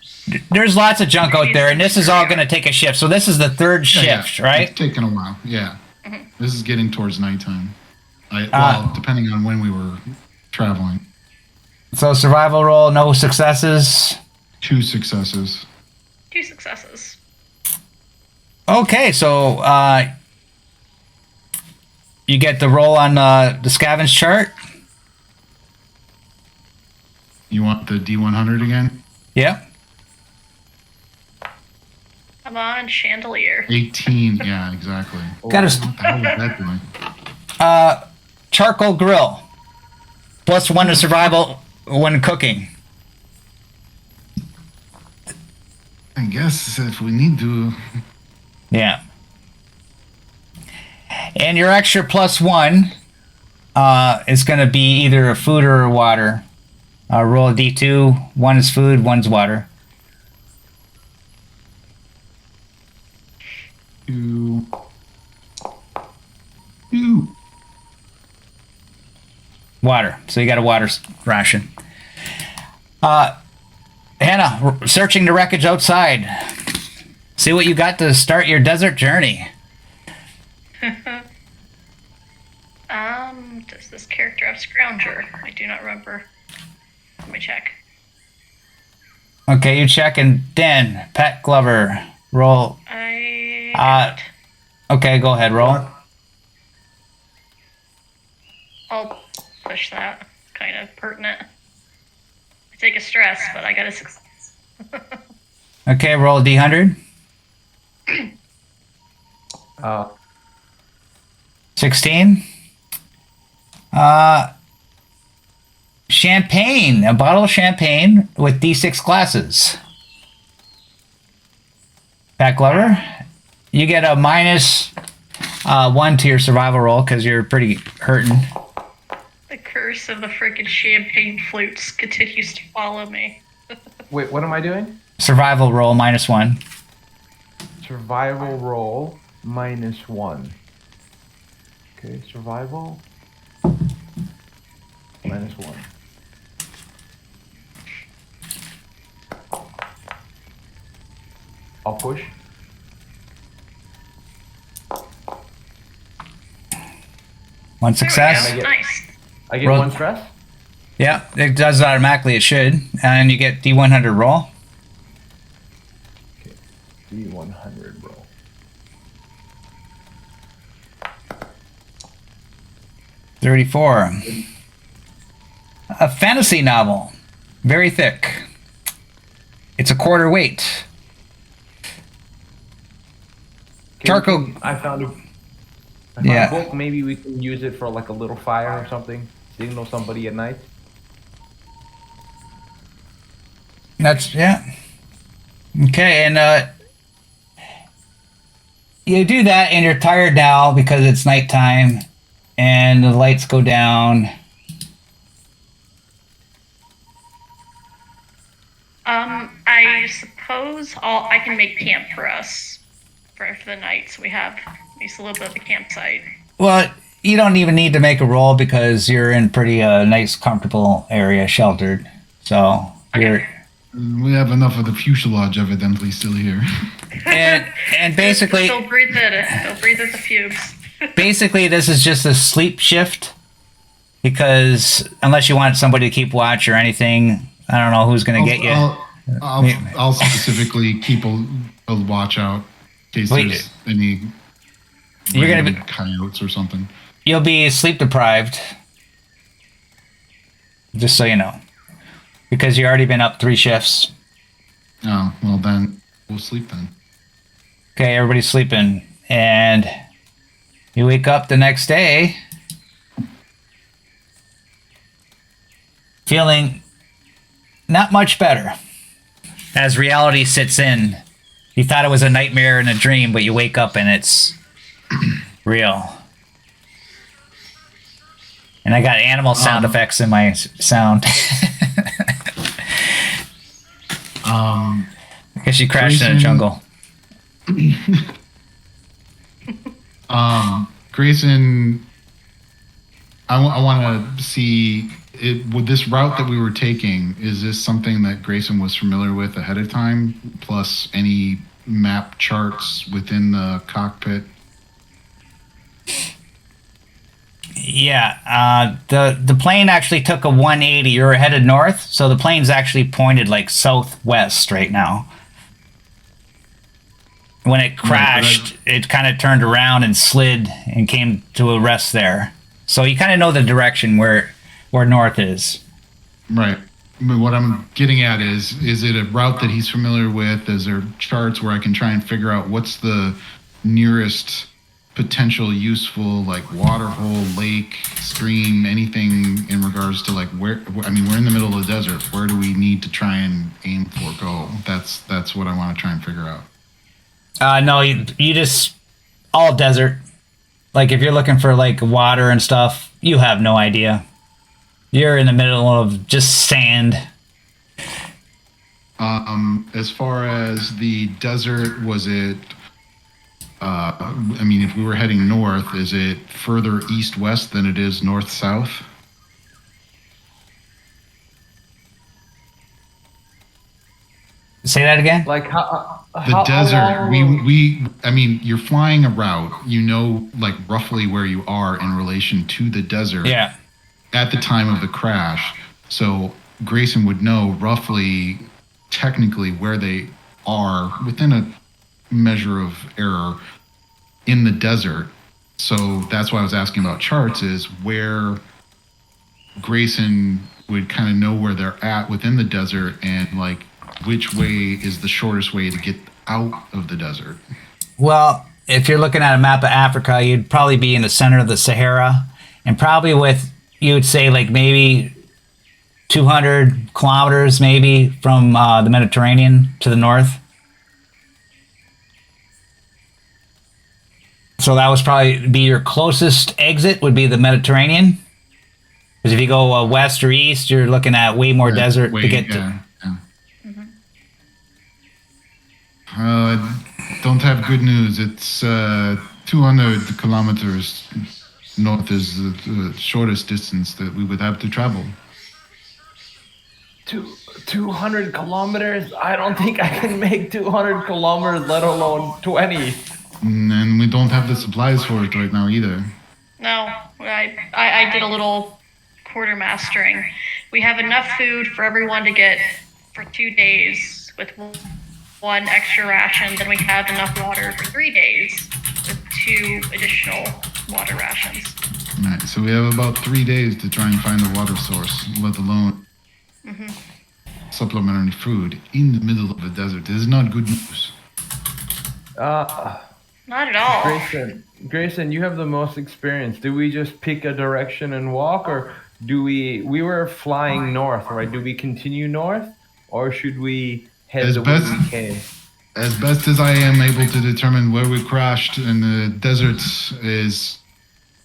There's lots of junk out there, and this is all going to take a shift. So this is the third shift, right? It's taken a while. Yeah. This is getting towards nighttime. Well, depending on when we were traveling. So survival roll, no successes. 2 successes. 2 successes. Okay, so you get the roll on the scavenge chart. You want the D100 again? Yep. Come on, chandelier. 18. Yeah, exactly. Got What the hell was that doing? a charcoal grill. +1 to survival when cooking. I guess if we need to. Yeah. And your extra +1 is going to be either food or water. Roll a D2. 1 is food, 1's water. 2. Water. So you got a water ration. Hannah, searching the wreckage outside. See what you got to start your desert journey. Does this character have Scrounger? I do not remember. Let me check. Okay, you check, and Dan, Pat Glover, roll. Okay, go ahead, roll. I'll push that. Kind of pertinent. I take a stress, but I got a success. Okay, roll a D100. 16. Champagne, a bottle of champagne with D6 glasses. Pat Glover, you get a -1 to your survival roll because you're pretty hurting. The curse of the freaking champagne flutes continues to follow me. Wait, what am I doing? Survival roll -1. Survival roll -1. Okay, survival -1. I'll push. One success. There we go. Nice. I get Roll. 1 stress. Yeah, it does automatically. It should, and you get D100 roll. Okay, D100 roll. $34. A fantasy novel, very thick. It's a quarter weight. Okay, Charcoal. I found a Yeah. book. Maybe we can use it for like a little fire or something. Signal somebody at night. That's yeah. Okay, and you do that, and you're tired now because it's nighttime, and the lights go down. I suppose I can make camp for us for the night, so we have at least a little bit of a campsite. Well, you don't even need to make a roll because you're in pretty nice, comfortable area, sheltered. So you're. We have enough of the fuselage evidently still here. And basically, They'll breathe it. They'll breathe at the fumes. basically, this is just a sleep shift because unless you want somebody to keep watch or anything, I don't know who's going to get you. I'll specifically keep a watch out in case Wait. there's any You're gonna be- coyotes or something. You'll be sleep deprived, just so you know, because you've already been up 3 shifts. Oh, well then we'll sleep then. Okay, everybody's sleeping, And you wake up the next day feeling not much better. As reality sits in, you thought it was a nightmare and a dream, but you wake up and it's real. And I got animal sound effects in my sound. I guess you crashed in a jungle. Grayson, I want to see with this route that we were taking. Is this something that Grayson was familiar with ahead of time? Plus any map charts within the cockpit? Yeah, the plane actually took a 180. You were headed north, so the plane's actually pointed like southwest right now. When it crashed, it kind of turned around and slid and came to a rest there. So you kind of know the direction where north is. Right. But what I'm getting at is it a route that he's familiar with? Is there charts where I can try and figure out what's the nearest potential useful, like water hole, lake, stream, anything in regards to like where? I mean, we're in the middle of the desert. Where do we need to try and aim for go? That's what I want to try and figure out. No, you just all desert. Like if you're looking for like water and stuff, you have no idea. You're in the middle of just sand. As far as the desert, was it? I mean, if we were heading north, is it further east-west than it is north-south? Say that again? Like The desert, I mean, you're flying a route, you know, like roughly where you are in relation to the desert. Yeah. At the time of the crash. So Grayson would know roughly, technically, where they are within a measure of error in the desert. So that's why I was asking about charts, is where Grayson would kind of know where they're at within the desert and like which way is the shortest way to get out of the desert. Well, if you're looking at a map of Africa, you'd probably be in the center of the Sahara, and probably you would say like maybe 200 kilometers maybe from the Mediterranean to the north. So that was probably be your closest exit would be the Mediterranean. Because if you go west or east, you're looking at way more desert to get to. Don't have good news. It's 200 kilometers north is the shortest distance that we would have to travel. 200 kilometers? I don't think I can make 200 kilometers, let alone 20. And we don't have the supplies for it right now either. No, I did a little quartermastering. We have enough food for everyone to get for 2 days with one extra ration. Then we have enough water for 3 days with 2 additional water rations. Right, so we have about 3 days to try and find a water source, let alone supplementary food in the middle of a desert. This is not good news. Not at all. Grayson, you have the most experience. Do we just pick a direction and walk, or do we were flying north, right? Do we continue north, or should we head the way we came? As best as I am able to determine where we crashed in the desert is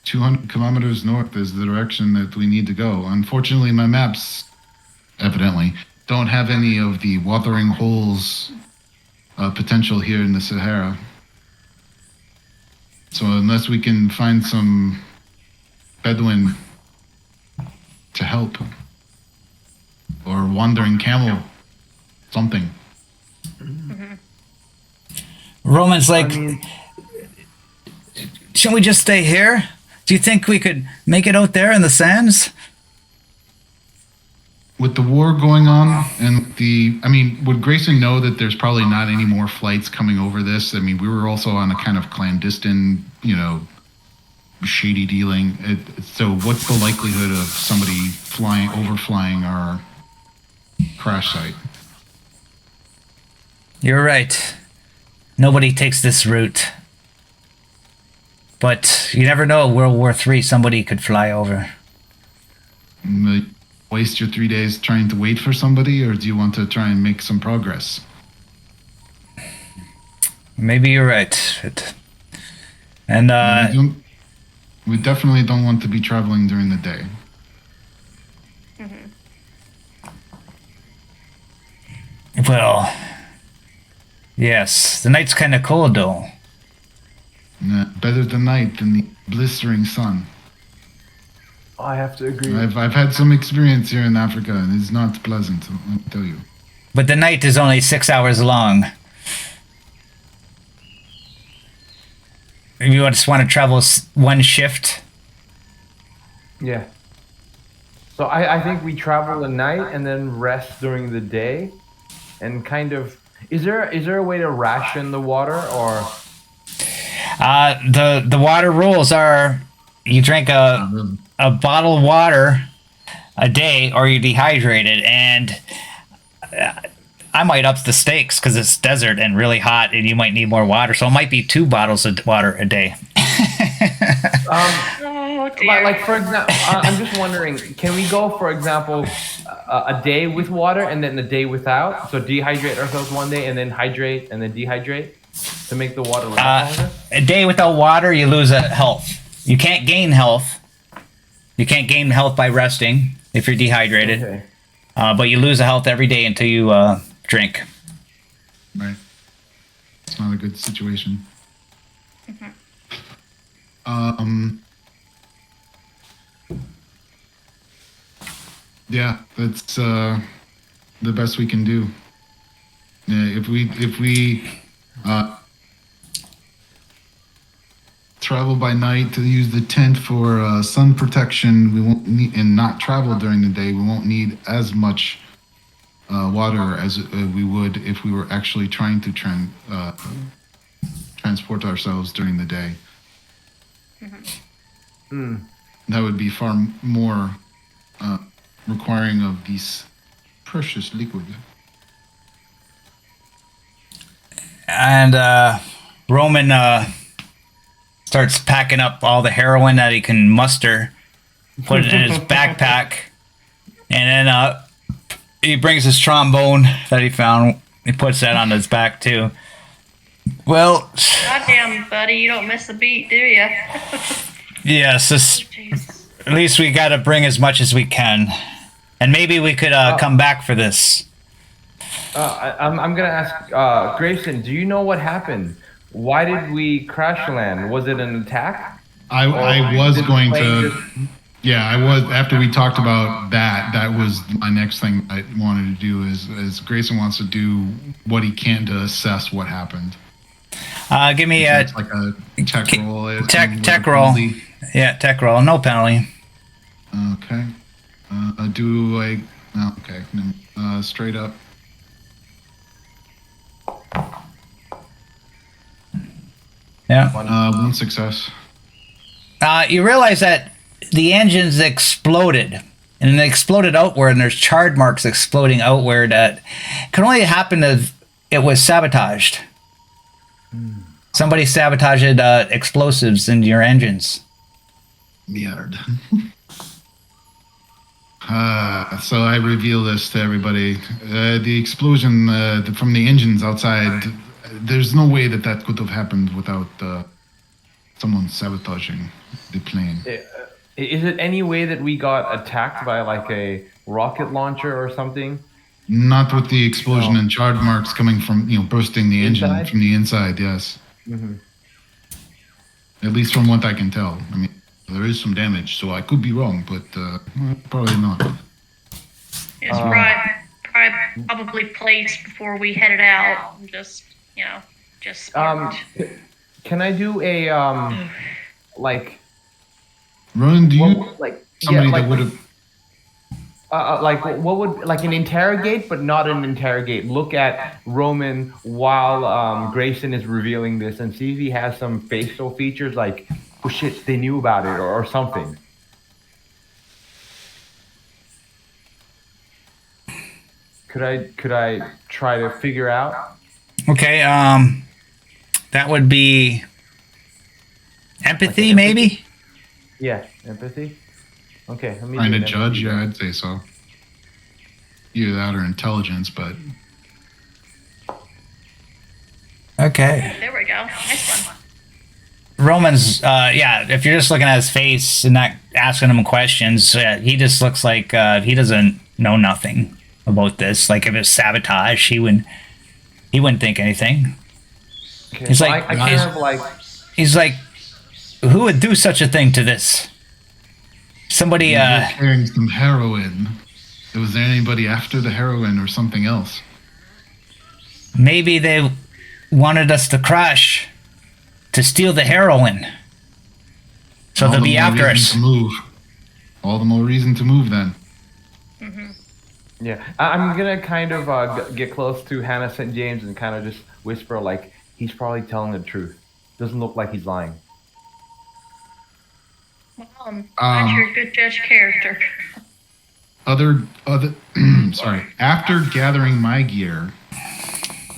200 kilometers north is the direction that we need to go. Unfortunately, my maps, evidently, don't have any of the watering holes potential here in the Sahara. So unless we can find some Bedouin to help, or wandering camel, something. Roman's like, shouldn't we just stay here? Do you think we could make it out there in the sands? With the war going on and would Grayson know that there's probably not any more flights coming over this? I mean, we were also on a kind of clandestine, shady dealing. So what's the likelihood of somebody overflying our crash site? You're right. Nobody takes this route. But you never know. World War III, somebody could fly over. Waste your 3 days trying to wait for somebody, or do you want to try and make some progress? Maybe you're right. And we definitely don't want to be traveling during the day. well, yes, the night's kind of cold though. Better the night than the blistering sun. I have to agree. I've had some experience here in Africa, and it's not pleasant, let me tell you. But the night is only 6 hours long. If you just want to travel one shift. Yeah. So I think we travel at night and then rest during the day, and kind of. Is there a way to ration the water, or? The water rules are you drink a bottle of water a day or you're dehydrated, and I might up the stakes because it's desert and really hot and you might need more water, so it might be 2 bottles of water a day. Oh dear. Like for example, I'm just wondering, can we go, for example, a day with water and then a day without? So dehydrate ourselves one day and then hydrate and then dehydrate to make the water last longer? A day without water, you lose health. You can't gain health. You can't gain health by resting if you're dehydrated. Okay. But you lose a health every day until you drink. Right. It's not a good situation. Yeah, that's the best we can do. Yeah, if we travel by night to use the tent for sun protection, we won't need, and not travel during the day, we won't need as much water as we would if we were actually trying to transport ourselves during the day. That would be far more requiring of these precious liquid. And Roman starts packing up all the heroin that he can muster, put it in his backpack, and then he brings his trombone that he found. He puts that on his back too. Well, Goddamn, buddy, you don't miss a beat, do you? yes, Jeez. at least we got to bring as much as we can, and maybe we could come back for this. I'm gonna ask Grayson. Do you know what happened? Why did we crash land? Was it an attack? I was going to. Yeah, I was. After we talked about that, that was my next thing I wanted to do. Is Grayson wants to do what he can to assess what happened. Give me a It's like a tech roll. tech roll. Yeah, tech roll. No penalty. Okay. Do a. Oh, okay. Straight up. Yeah. One success. You realize that the engines exploded, and it exploded outward, and there's charred marks exploding outward. That could only happen if it was sabotaged. Somebody sabotaged explosives into your engines. Weird. So I reveal this to everybody. The explosion from the engines outside, there's no way that could have happened without someone sabotaging the plane. Is it any way that we got attacked by like a rocket launcher or something? Not with the explosion and charred marks coming from, bursting the engine Inside? from the inside, yes. Mm-hmm. At least from what I can tell. I mean, there is some damage, so I could be wrong, but probably not. It's probably placed before we headed out. Just sparked. Can I do a like Ronan, do you what, like somebody yeah, like, that would have? like what would like an interrogate, but not an interrogate. Look at Roman while Grayson is revealing this, and see if he has some facial features like, oh shit, they knew about it or something. Could I try to figure out? Okay. That would be Empathy, maybe? Yeah, empathy. Okay, let me Trying do to an judge, empathy yeah, then. I'd say so. Either that or intelligence, but Okay. There we go. Nice one. Roman's, yeah, if you're just looking at his face and not asking him questions, he just looks like he doesn't know nothing about this. Like if it's sabotage, he wouldn't think anything. Okay, He's so like- I kind of like. He's like, who would do such a thing to this? Somebody, you were carrying some heroin. Was there anybody after the heroin or something else? maybe they wanted us to crash to steal the heroin. So All they'll the be more after reason us. to move. All the more reason to move then. Yeah, I'm gonna kind of get close to Hannah St. James and kind of just whisper like he's probably telling the truth. Doesn't look like he's lying. That's your good judge character. Other sorry. After gathering my gear,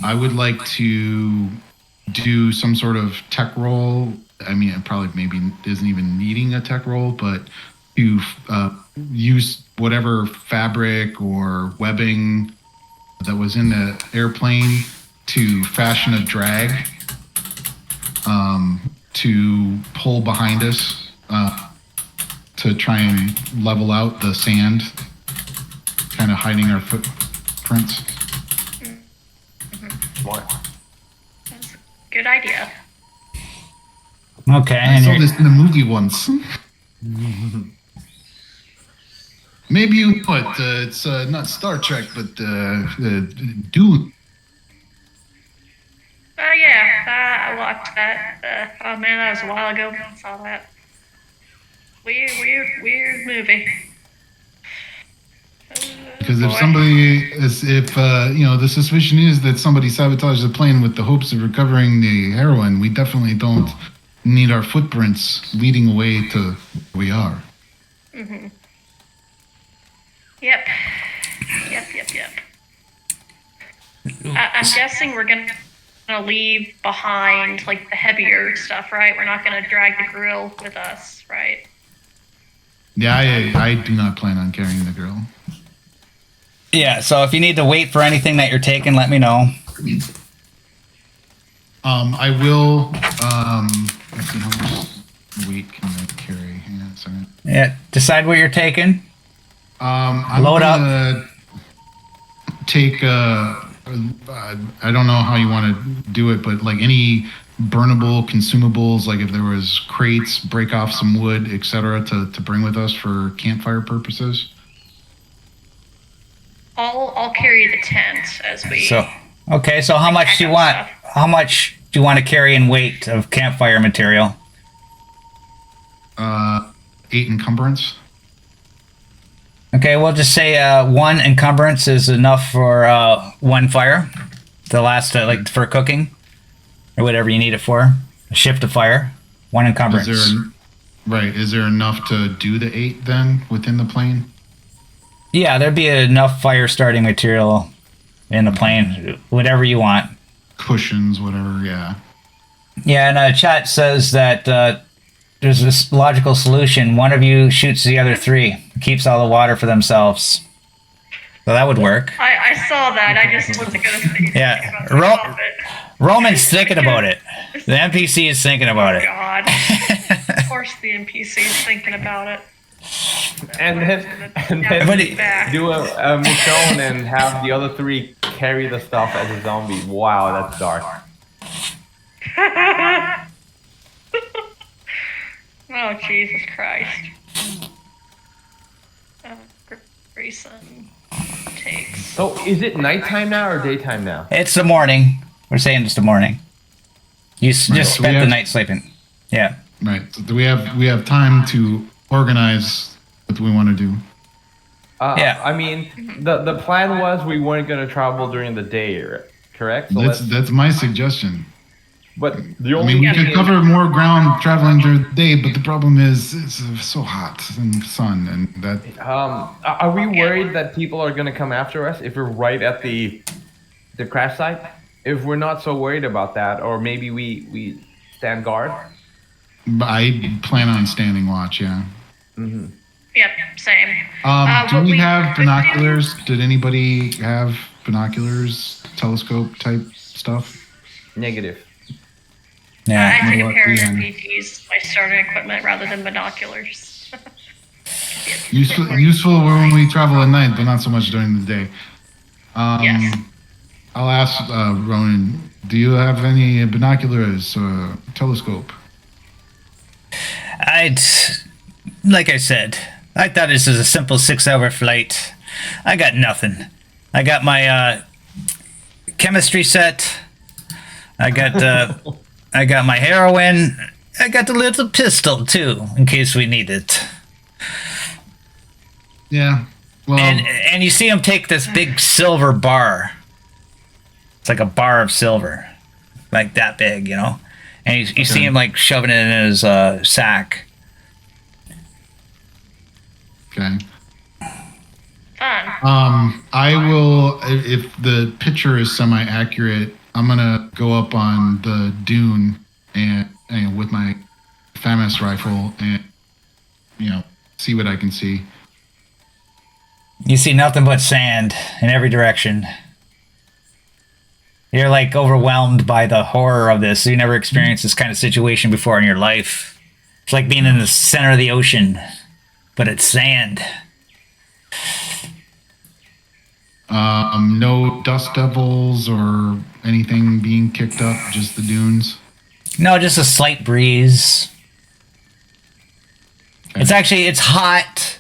I would like to do some sort of tech roll. I mean, it probably maybe isn't even needing a tech roll, but to use whatever fabric or webbing that was in the airplane to fashion a drag to pull behind us to try and level out the sand, kind of hiding our footprints. Smart. That's a good idea. Okay, I and saw you're, this in a movie once. Maybe you know it. It's not Star Trek, but Dune. Yeah, I watched that. Oh man, that was a while ago. I saw that. Weird movie. Because if Boy. somebody is, if the suspicion is that somebody sabotaged the plane with the hopes of recovering the heroin, we definitely don't need our footprints leading away to where we are. Yep. I'm guessing we're gonna leave behind like the heavier stuff, right? We're not gonna drag the grill with us, right? Yeah, I do not plan on carrying the grill. yeah. So if you need to wait for anything that you're taking, let me know. I will. Let's see how much weight can I carry. Hang on a second. Yeah, decide what you're taking. I'm Load up. gonna take. I don't know how you want to do it, but like any burnable consumables, like if there was crates, break off some wood, etc., to bring with us for campfire purposes. I'll carry the tent as we. So, okay. So how much do you want? How much do you want to carry in weight of campfire material? 8 encumbrance. Okay, we'll just say one encumbrance is enough for one fire. The last, like for cooking or whatever you need it for. A shift of fire, one encumbrance. Is there enough to do the 8 then within the plane? Yeah, there'd be enough fire starting material in the plane, whatever you want. Cushions, whatever. Yeah. Yeah, and chat says that there's this logical solution. One of you shoots the other 3, keeps all the water for themselves. So that would work. I saw that. I just wasn't gonna say. Yeah, anything about it. Roman's thinking about it. The NPC is thinking about Oh it. God. Of course, the NPC is thinking about it. And then Everybody- do a Michonne and have the other 3 carry the stuff as a zombie. Wow, that's dark. Oh Jesus Christ. Grayson takes. So is it nighttime now or daytime now? It's the morning. We're saying it's the morning. You just so we spent the have- night sleeping. Yeah. Right. So do we have time to organize what we want to do? Yeah. I mean, the plan was we weren't going to travel during the day, correct? So That's my suggestion. but the I only mean, we thing could is- cover more ground traveling during the day, but the problem is it's so hot and sun, and that. Are we worried that people are going to come after us if we're right at the crash site? If we're not so worried about that, or maybe we stand guard? I plan on standing watch. Yeah. Yep, same. Do what we we have could do- binoculars? Did anybody have binoculars, telescope type stuff? Negative. Yeah. I took a What pair of about Ian? PTs, my starting equipment, rather than binoculars. Useful when we travel at night, but not so much during the day. Yes. I'll ask Ronan. Do you have any binoculars or telescope? Like I said, I thought this was a simple 6-hour flight. I got nothing. I got my chemistry set. I got my heroin. I got the little pistol too, in case we need it. Yeah. Well, And you see him take this big silver bar. It's like a bar of silver, like that big, you know. And you see him like shoving it in his sack. okay. Fun. I will, if the picture is semi-accurate, I'm gonna go up on the dune and with my FAMAS rifle and see what I can see. You see nothing but sand in every direction. You're like overwhelmed by the horror of this. You never experienced this kind of situation before in your life. It's like being in the center of the ocean, but it's sand. No dust devils or anything being kicked up, just the dunes. No, just a slight breeze. It's hot,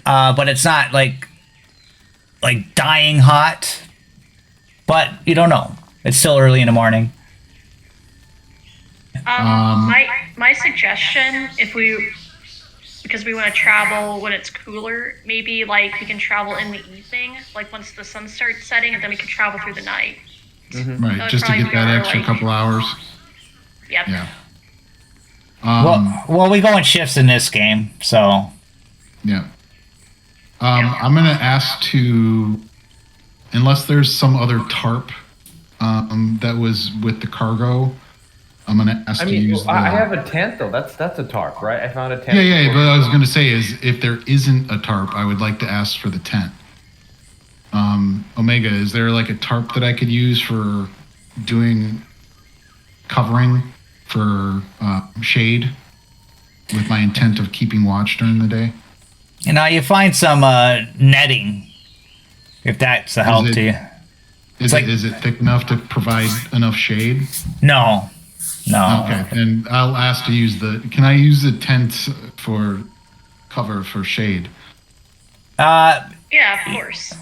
but it's not like dying hot. But you don't know. It's still early in the morning. My suggestion, because we want to travel when it's cooler, maybe like we can travel in the evening, like once the sun starts setting, and then we can travel through the night. Right, would just to probably get be that more extra like- couple hours. Yep. Yeah. Well, we go in shifts in this game, so Yeah. I'm gonna ask to, unless there's some other tarp that was with the cargo, I'm gonna ask I to mean, use the. I have a tent though. That's a tarp, right? I found a tent. Yeah. But I was gonna say is if there isn't a tarp, I would like to ask for the tent. Omega, is there like a tarp that I could use for doing covering for shade, with my intent of keeping watch during the day? you find some netting, if that's a help it- to you. Is like- it thick enough to provide enough shade? No. Okay, then I'll ask to use can I use the tent for cover for shade? Yeah, of course.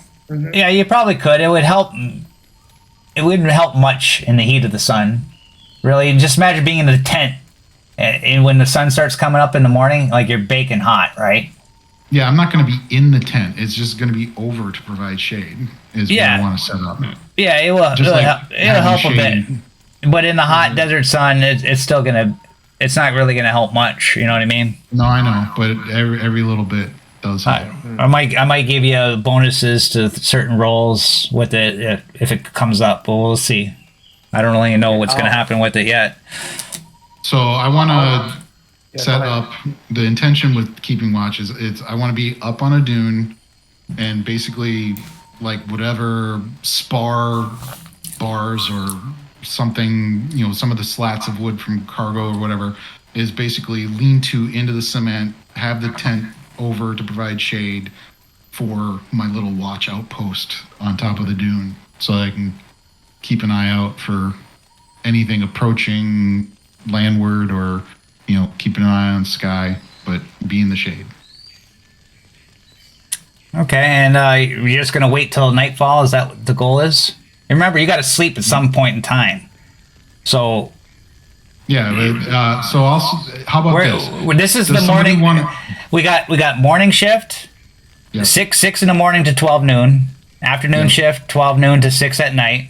Yeah, you probably could. It would help. It wouldn't help much in the heat of the sun. Really, just imagine being in the tent, and when the sun starts coming up in the morning, like you're baking hot, right? Yeah, I'm not going to be in the tent. It's just going to be over to provide shade. Is what Yeah. I want to set up. Yeah, it will. Just It'll, like it'll help having a bit. shade. But in the hot desert sun, it's still gonna. It's not really gonna help much. You know what I mean? No, I know, but every little bit does help. I might give you bonuses to certain roles with it if it comes up, but we'll see. I don't really know what's gonna happen with it yet. So I want to set go ahead. up the intention with keeping watch is I want to be up on a dune and basically like whatever spar bars or something, some of the slats of wood from cargo or whatever is basically lean to into the cement, have the tent over to provide shade for my little watch outpost on top of the dune so I can keep an eye out for anything approaching landward or keeping an eye on the sky, but be in the shade. Okay, and you're just gonna wait till nightfall? Is that what the goal is? And remember, you got to sleep at some point in time. So Yeah, but, so also, how about this? this is Does the somebody morning. wanna- We got morning shift, Yep. 6 in the morning to 12 noon. Afternoon Yep. shift, 12 noon to 6 at night.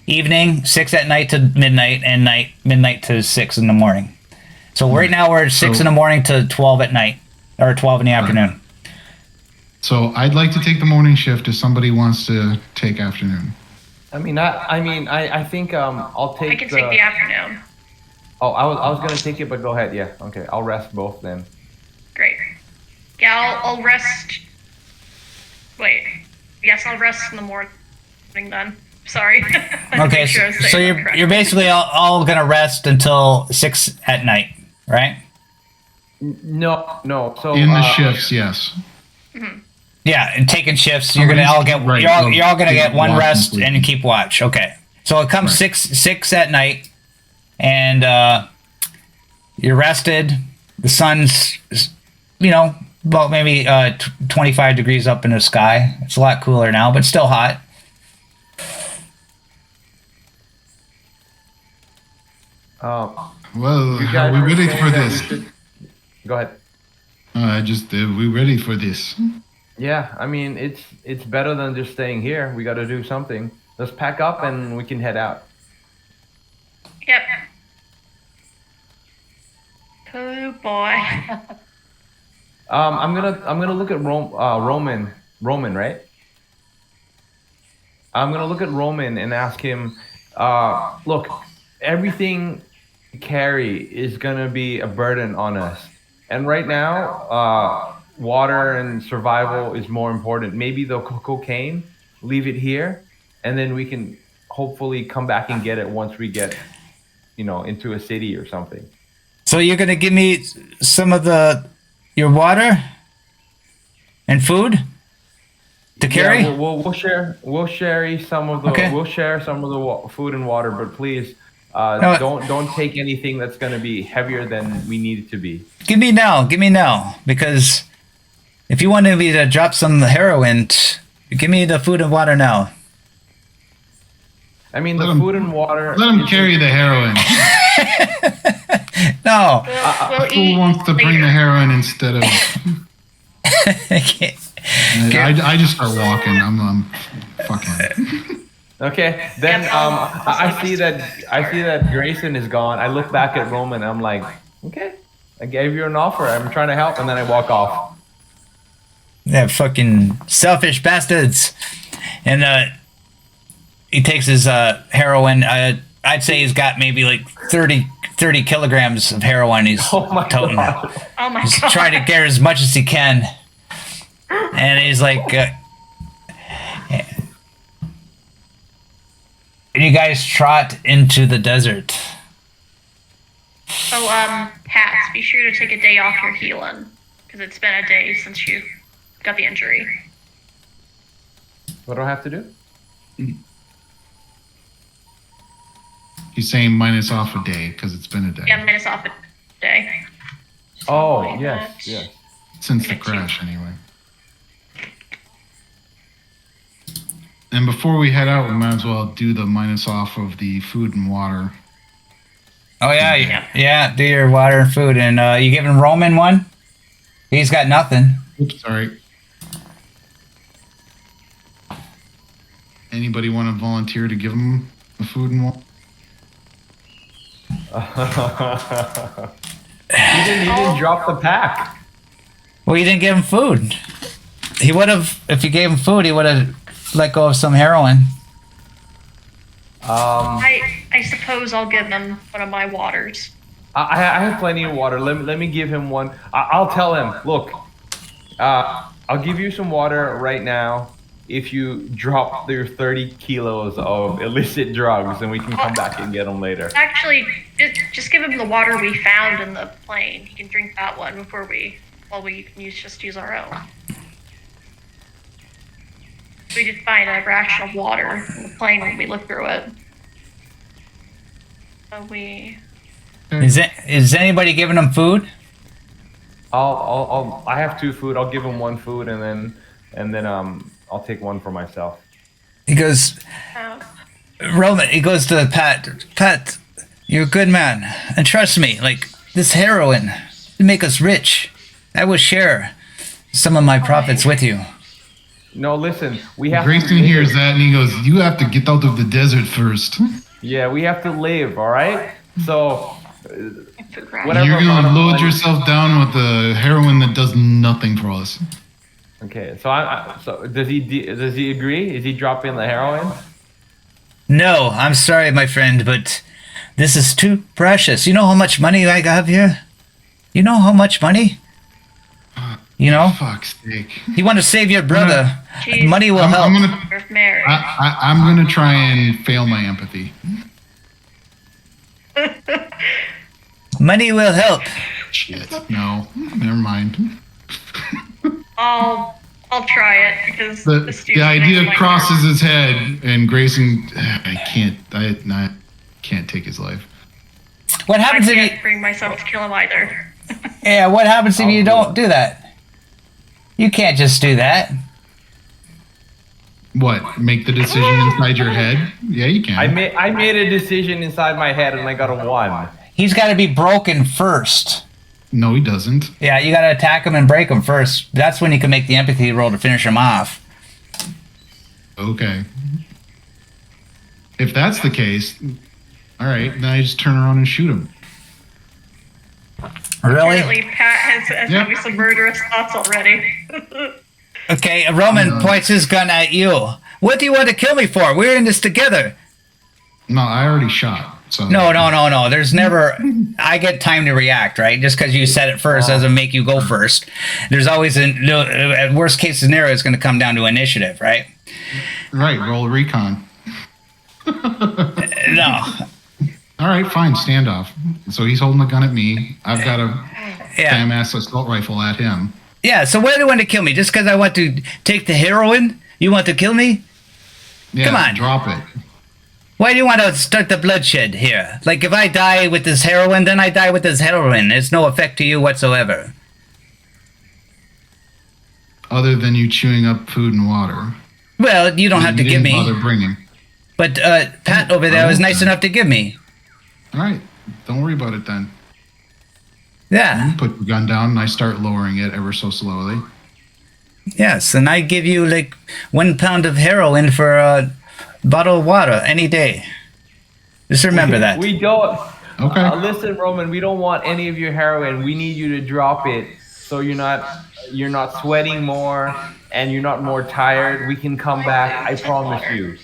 Evening, 6 at night to midnight, and midnight to 6 in the morning. So right now we're at 6 So- in the morning to 12 at night, or 12 in the afternoon. So I'd like to take the morning shift if somebody wants to take afternoon. I think I'll take I can take the afternoon. Oh, I was gonna take it, but go ahead. Yeah. Okay. I'll rest both then. Great. Yeah, I'll rest. Wait. Yes, I'll rest in the morning then. Sorry. I had to Okay, make sure I was so saying that you're correctly. basically all gonna rest until 6 at night, right? No, no. So In the shifts, yes. Yeah, and taking shifts, you're gonna all get Right, you're all gonna get one watch and rest sleep. and keep watch. Okay, so it comes Right. six at night, and you're rested. The sun's, about maybe 25 degrees up in the sky. It's a lot cooler now, but still hot. Well, you are guys we were ready saying for that we this? should- Go ahead. We ready for this? Yeah, I mean it's better than just staying here. We got to do something. Let's pack up and we can head out. Yep. Oh boy. I'm gonna look at Roman, right? I'm gonna look at Roman and ask him. Look, everything we carry is gonna be a burden on us, and right now, water and survival is more important. Maybe the cocaine, leave it here, and then we can hopefully come back and get it once we get, into a city or something. So you're gonna give me some of your water and food to carry? Yeah, we'll share some of the Okay. food and water, but please No. don't take anything that's going to be heavier than we need it to be. Give me now, because if you wanted me to drop some heroin, give me the food and water now. I mean, Let the 'em- food and water. Let him carry the heroin. No, We'll Who eat wants to bring the later. heroin instead of? I can't. I just start walking. I'm fucking. Okay, then Yep, I see that Grayson is gone. I look back at Roman. I'm like, okay, I gave you an offer. I'm trying to help, and then I walk off. Yeah, fucking selfish bastards. And he takes his heroin. I'd say he's got maybe like 30 kilograms of heroin he's Oh my toting. god! Oh my He's god. trying to get as much as he can. And he's like, and you guys trot into the desert. Oh, Pat, be sure to take a day off your healing. Because it's been a day since you got the injury. What do I have to do? He's saying minus off a day because it's been a day Yeah, minus off a day. Oh Like yes, that. yes. since the crash, anyway. And before we head out, we might as well do the minus off of the food and water. Oh yeah. Do your water and food, and you giving Roman one? He's got nothing. Oops, sorry. Anybody want to volunteer to give him the food and water? He didn't drop the pack. Well, you didn't give him food. He would have, if you gave him food, he would have let go of some heroin. I suppose I'll give them one of my waters. I have plenty of water. Let me give him one. I'll tell him. Look, I'll give you some water right now if you drop your 30 kilos of illicit drugs, and we can come back and get them later. Actually, just give him the water we found in the plane. He can drink that one while we can just use our own. We did find a ration of water in the plane when we looked through it. So we. Is anybody giving him food? I have 2 food. I'll give him 1 food, and then I'll take 1 for myself. He goes, Roman. He goes to Pat, you're a good man, and trust me. Like this heroin, will make us rich. I will share some of my profits with you. No, listen. We have Grayson to live. hears that and he goes, "You have to get out of the desert first. Yeah, we have to live. All right. So whatever You're amount gonna of load money- yourself down with the heroin that does nothing for us." Okay. So does he agree? Is he dropping the heroin? No, I'm sorry, my friend, but This is too precious. You know how much money I have here? You know how much money? You know? Fuck's sake. You want to save your brother. Jeez. Money will help. I'm gonna try and fail my empathy. Money will help. Shit. No. Never mind. I'll try it because The idea crosses his head, and Grayson, I can't take his life. What I happens if you... can't bring myself to kill him either. Yeah, what happens if you don't do that? You can't just do that. What? Make the decision inside your head? Yeah, you can. I made a decision inside my head and I got a 1. He's got to be broken first. No, he doesn't. Yeah, you got to attack him and break him first. That's when you can make the empathy roll to finish him off. Okay. If that's the case, all right, then I just turn around and shoot him. Really? Apparently, Pat has Yep. maybe some murderous thoughts already. Okay, a Roman points his gun at you. What do you want to kill me for? We're in this together. No, I already shot. So No. There's never... I get time to react, right? Just because you said it first doesn't make you go first. There's always at worst case scenario, it's going to come down to initiative, right? Right, roll a recon. No. All right, fine, standoff. So he's holding the gun at me. I've got a Yeah. bam-ass assault rifle at him. Yeah, so why do you want to kill me? Just because I want to take the heroin? You want to kill me? Yeah, Come on. drop it. Why do you want to start the bloodshed here? Like, if I die with this heroin, then I die with this heroin. It's no effect to you whatsoever. Other than you chewing up food and water. Well, you don't have to You give didn't me. bother bringing. But Pat over there was nice enough to give me. All right, don't worry about it then. Yeah. Put the gun down and I start lowering it ever so slowly. Yes, and I give you like 1 pound of heroin for a bottle of water any day. Just remember that. We don't. Okay. Listen, Roman, we don't want any of your heroin. We need you to drop it so you're not sweating more and you're not more tired. We can come back. I promise you.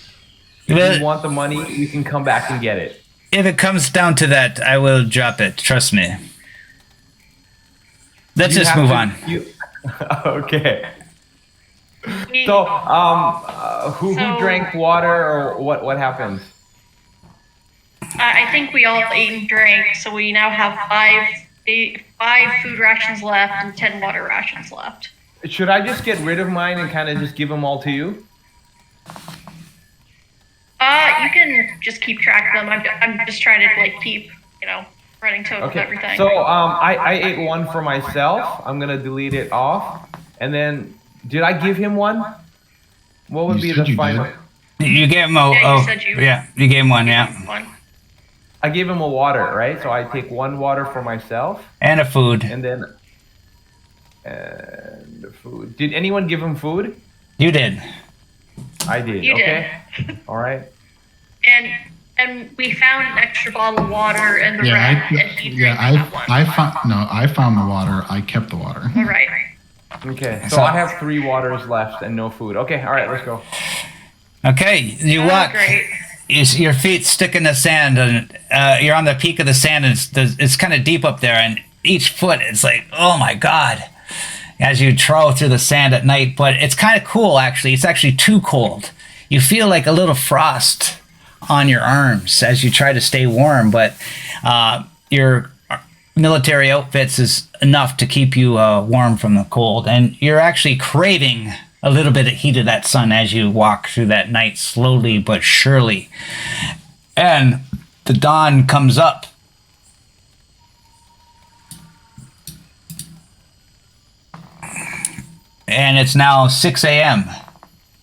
If Well, you want the money, you can come back and get it. if it comes down to that, I will drop it. Trust me. Let's You just have move to- on. Okay. We- So, who So- drank water or what happened? I think we all ate and drank, so we now have five food rations left and 10 water rations left. Should I just get rid of mine and kind of just give them all to you? You can just keep track of them. I'm just trying to like keep, running total of Okay. everything. So, I ate one for myself. I'm gonna delete it off. And then, did I give him one? What would You be said the you final? did. You gave him a... Yeah, you said you- Yeah, you gave him one, yeah. One. I gave him a water, right? So I take one water for myself, And a food. and then the food. Did anyone give him food? You did. I did. You Okay. All right. And we found an extra bottle of water in the rack, and he drank that one. I found the water. I kept the water. All right. Okay. So So- I have 3 waters left and no food. Okay. All right. Let's go. Okay, you Oh, walk. great. Your feet stick in the sand, and you're on the peak of the sand, and it's kind of deep up there, and each foot is like, oh my god, as you trowel through the sand at night. But it's kind of cool, actually. It's actually too cold. You feel like a little frost on your arms as you try to stay warm, but your military outfits is enough to keep you warm from the cold, and you're actually craving a little bit of heat of that sun as you walk through that night slowly but surely. And the dawn comes up. And it's now 6 a.m.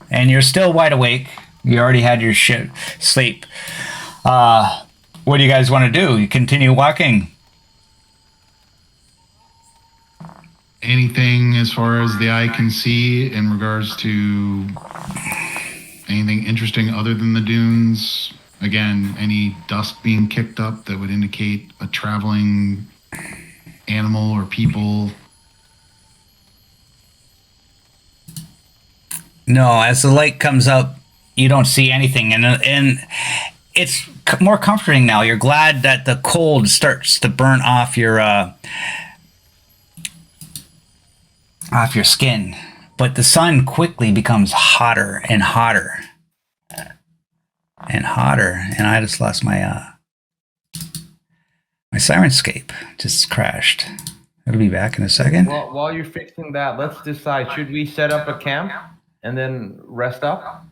And you're still wide awake. You already had your sleep. What do you guys want to do? You continue walking? Anything as far as the eye can see in regards to anything interesting other than the dunes? Again, any dust being kicked up that would indicate a traveling animal or people? No, as the light comes up, you don't see anything. And it's more comforting now. You're glad that the cold starts to burn off your skin, but the sun quickly becomes hotter and hotter and hotter. And I just lost my my Sirenscape. Just crashed. It'll be back in a second. Well, while you're fixing that, let's decide, should we set up a camp and then rest up?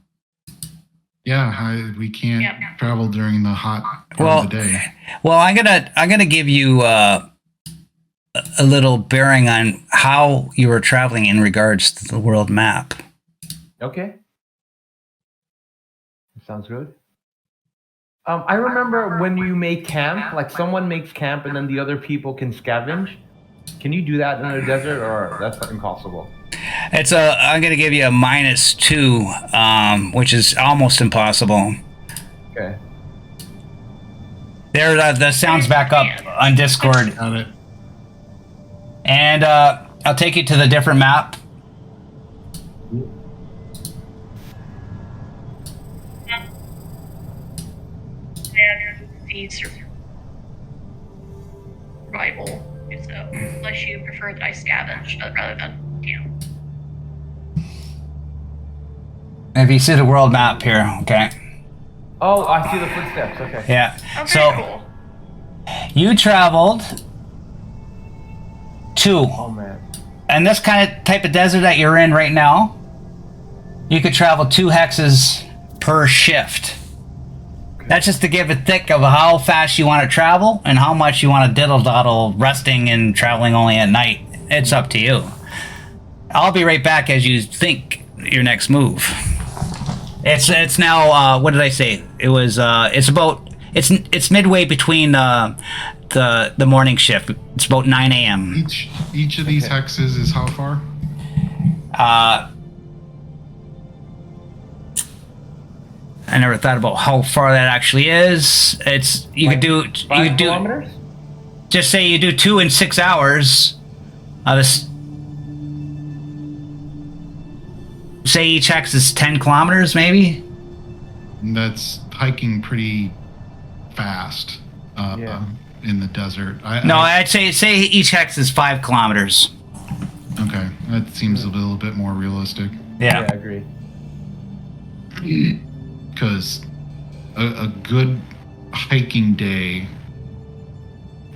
Yeah, we can't travel during the hot part of the day. Well, I'm gonna give you a little bearing on how you were traveling in regards to the world map. Okay. Sounds good. I remember when you make camp, like someone makes camp and then the other people can scavenge. Can you do that in the desert, or that's impossible? I'm gonna give you a -2, which is almost impossible. Okay. There, the sound's back up on Discord. Got it. And I'll take you to the different map. Survival, so unless you prefer that I scavenge rather than camp. If you see the world map here, okay. Oh, I see the footsteps. Okay. Yeah. Oh, So very cool. you traveled to, Oh man. and this kind of type of desert that you're in right now, you could travel 2 hexes per shift. That's just to give a thick of how fast you want to travel and how much you want to diddle-daddle resting and traveling only at night. It's up to you. I'll be right back as you think your next move. It's now what did I say? It was it's midway between the morning shift. It's about 9 a.m. Each of these hexes is how far? I never thought about how far that actually is. It's you could do 5 kilometers? Just say you do 2 in 6 hours. Say each hex is 10 kilometers, maybe. That's hiking pretty fast in the desert. I'd say each hex is 5 kilometers. Okay, that seems a little bit more realistic. Yeah. I agree. Because a good hiking day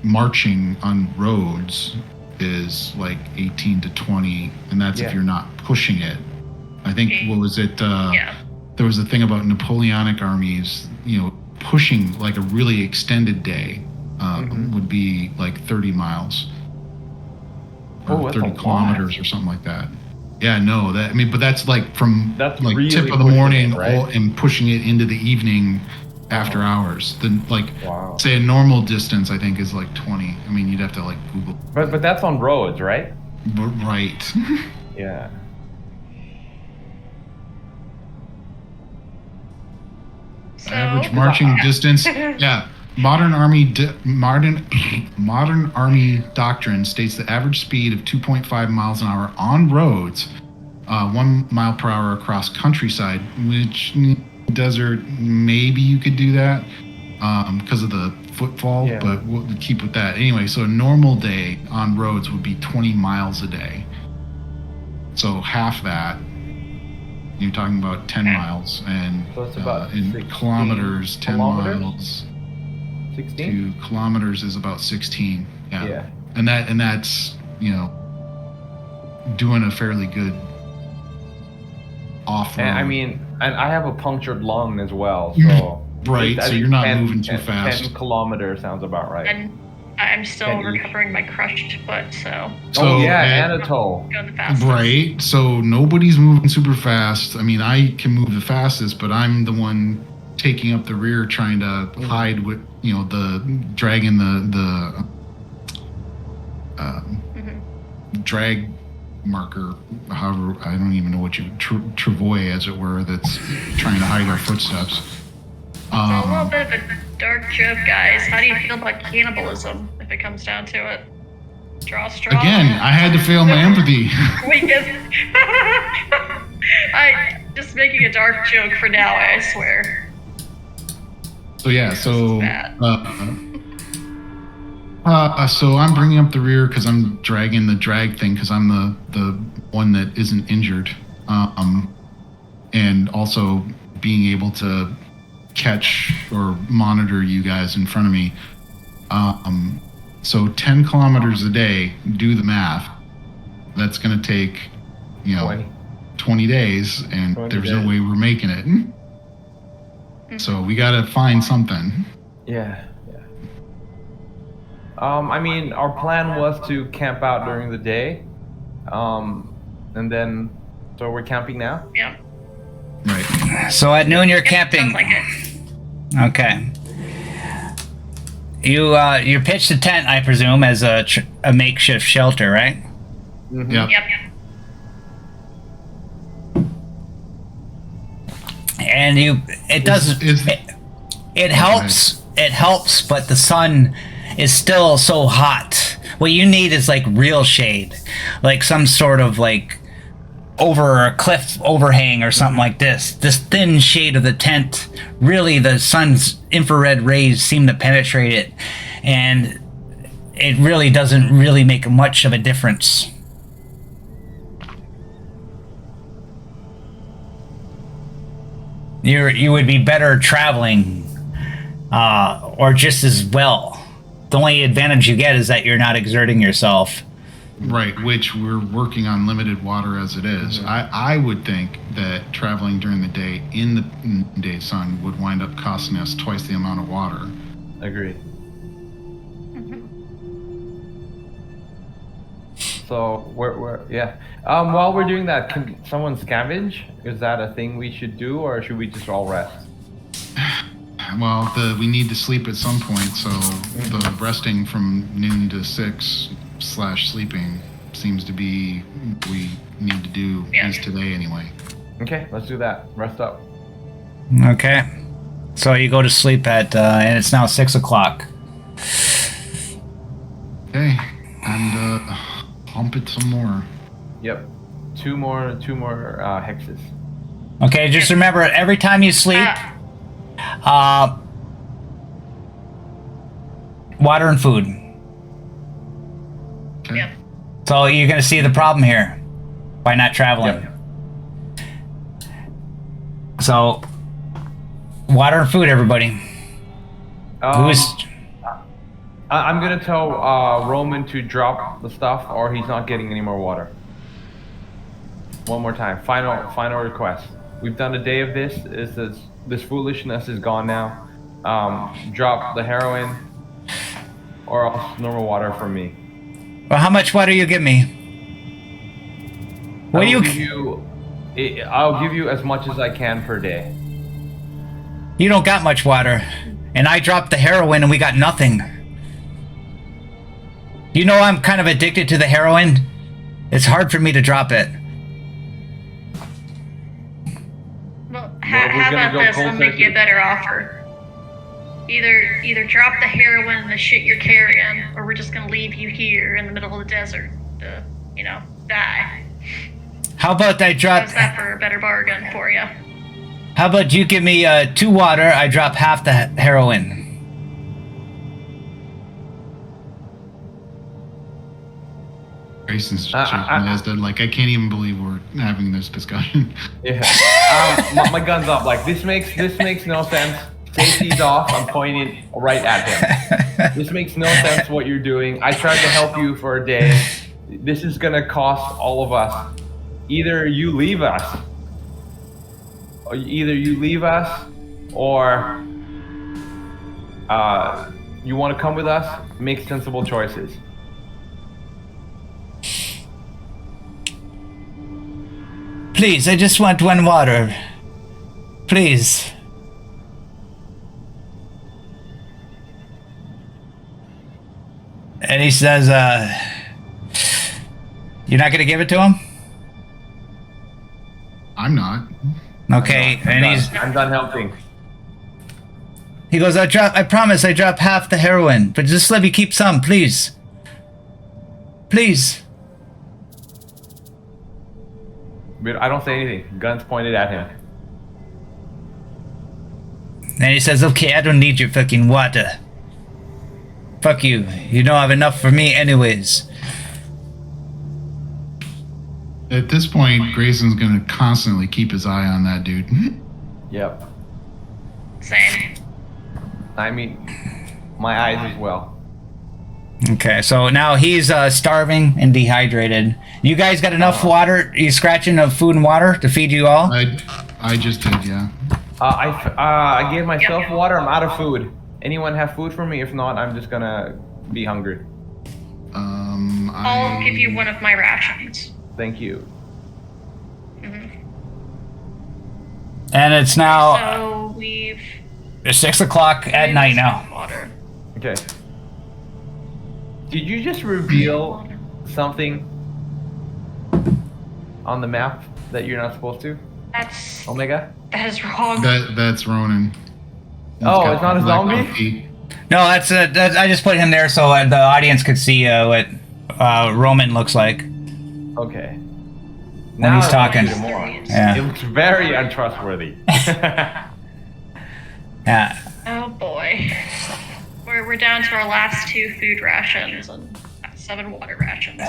marching on roads is like 18 to 20, and that's if you're not pushing it. I think, what was it? There was a thing about Napoleonic armies, pushing like a really extended day would be like 30 miles or 30 kilometers or something like that. Yeah, no, but that's like from like really tip of the morning right? and pushing it into the evening after hours. Then say a normal distance, I think, is like 20. I mean, you'd have to like Google. But that's on roads, right? Right. Yeah. So, Average marching distance. Yeah. Modern army doctrine states the average speed of 2.5 miles an hour on roads, 1 mile per hour across countryside, which desert, maybe you could do that because of the footfall, but we'll keep with that. Anyway, so a normal day on roads would be 20 miles a day. So half that, you're talking about 10 miles, and So it's about in kilometers, 10 miles. 16? 2 kilometers is about 16. Yeah. And that's doing a fairly good off-road. And I mean, and I have a punctured lung as well, so right. I So think you're not moving too 10 fast. 10 kilometers sounds about right. and I'm still And recovering my crushed foot, so So Anatole. going the fastest. Right. So nobody's moving super fast. I mean, I can move the fastest, but I'm the one taking up the rear, trying to hide with the dragging the drag marker, however, I don't even know what you travois, as it were, that's trying to hide our footsteps. So a little bit of a dark joke, guys. How do you feel about cannibalism if it comes down to it? Draw a straw. Again, I had to fail my empathy. Weakest. I just making a dark joke for now, I swear. So yeah, so Bad. so I'm bringing up the rear because I'm dragging the drag thing because I'm the one that isn't injured, and also being able to catch or monitor you guys in front of me. So 10 kilometers a day. Do the math. That's going to take, 20 days, and 20 there's days. no way we're making it. So we got to find something. Yeah. I mean, our plan was to camp out during the day, and then, so we're camping now. Yeah. Right. So at noon you're camping. Sounds like it. Okay. You pitched a tent, I presume, as a makeshift shelter, right? Yep. Yep. And it does it helps. It helps, but the sun is still so hot. What you need is like real shade, like some sort of like over a cliff overhang or something like this. This thin shade of the tent, really the sun's infrared rays seem to penetrate it, and it really doesn't really make much of a difference. You would be better traveling, or just as well. The only advantage you get is that you're not exerting yourself. Right, which we're working on limited water as it is. I would think that traveling during the day in the day sun would wind up costing us twice the amount of water. Agreed. So while we're doing that, can someone scavenge? Is that a thing we should do, or should we just all rest? Well, we need to sleep at some point, so the resting from noon to 6/sleeping seems to be what we need to do, at least today anyway. Okay, let's do that. Rest up. Okay. So you go to sleep at, and it's now 6 o'clock. Okay, and pump it some more. Yep. Two more hexes. Okay, just remember, every time you sleep, water and food. Okay. Yep. So you're going to see the problem here by not traveling. Yep. So, water and food, everybody. I'm gonna tell Roman to drop the stuff, or he's not getting any more water. One more time. Final request. We've done a day of this. This foolishness is gone now. Drop the heroin, or else normal water from me. Well, how much water you give me? What do I'll give you as much as I can per day. You don't got much water, and I dropped the heroin and we got nothing. You know I'm kind of addicted to the heroin. It's hard for me to drop it. Well, we're how gonna about go this? cold I'll make you a turkey. better offer. Either drop the heroin and the shit you're carrying, or we're just gonna leave you here in the middle of the desert to, die. How about I drop? How's that for a better bargain for you? How about you give me 2 water? I drop half the heroin. Grayson's shaking his head like, I can't even believe we're having this discussion. Yeah. My gun's up. Like this makes no sense. Safety's off. I'm pointing right at him. This makes no sense what you're doing. I tried to help you for a day. This is gonna cost all of us. Either you leave us, or you want to come with us. Make sensible choices. Please, I just want 1 water. Please. And he says, you're not gonna give it to him? I'm not. Okay, I'm done helping. he goes, I promise I drop half the heroin, but just let me keep some, please. Please. But I don't say anything. Guns pointed at him. And he says, okay, I don't need your fucking water. Fuck you. You don't have enough for me anyways. At this point, Grayson's gonna constantly keep his eye on that dude. Yep. Same. I mean, my eyes as well. Okay, so now he's starving and dehydrated. You guys got enough water? You scratching of food and water to feed you all? I just did, yeah. I gave myself water. I'm out of food. Anyone have food for me? If not, I'm just gonna be hungry. I'll give you one of my rations. Thank you. And it's now So we've 6 o'clock at night now. Water. Okay. Did you just reveal something on the map that you're not supposed to? That is wrong. That's Ronan. Oh, it's not a zombie? No, that's I just put him there so the audience could see what Roman looks like Okay. when he's talking. Yeah. It looks very untrustworthy. Yeah. Oh boy. We're down to our last 2 food rations and 7 water rations.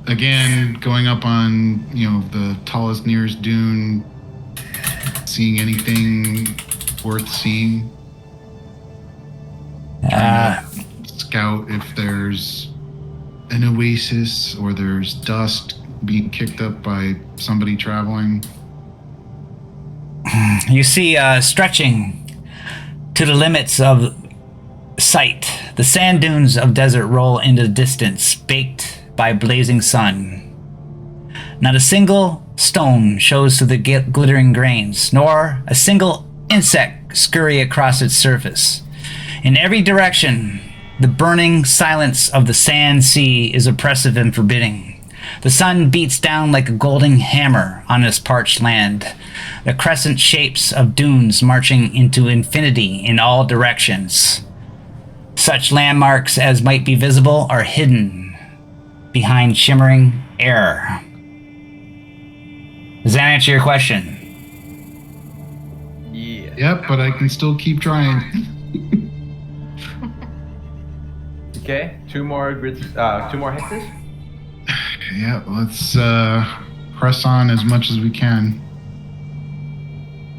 Again, going up on, the tallest, nearest dune, seeing anything worth seeing. Scout if there's an oasis or there's dust being kicked up by somebody traveling. You see stretching to the limits of sight. The sand dunes of desert roll into the distance, baked by blazing sun. Not a single stone shows through the glittering grains, nor a single insect scurry across its surface. In every direction, the burning silence of the sand sea is oppressive and forbidding. The sun beats down like a golden hammer on this parched land, the crescent shapes of dunes marching into infinity in all directions. Such landmarks as might be visible are hidden behind shimmering air. Does that answer your question? Yeah. Yep, but I can still keep trying. Okay. 2 more grids. 2 more hexes. Yeah, let's press on as much as we can.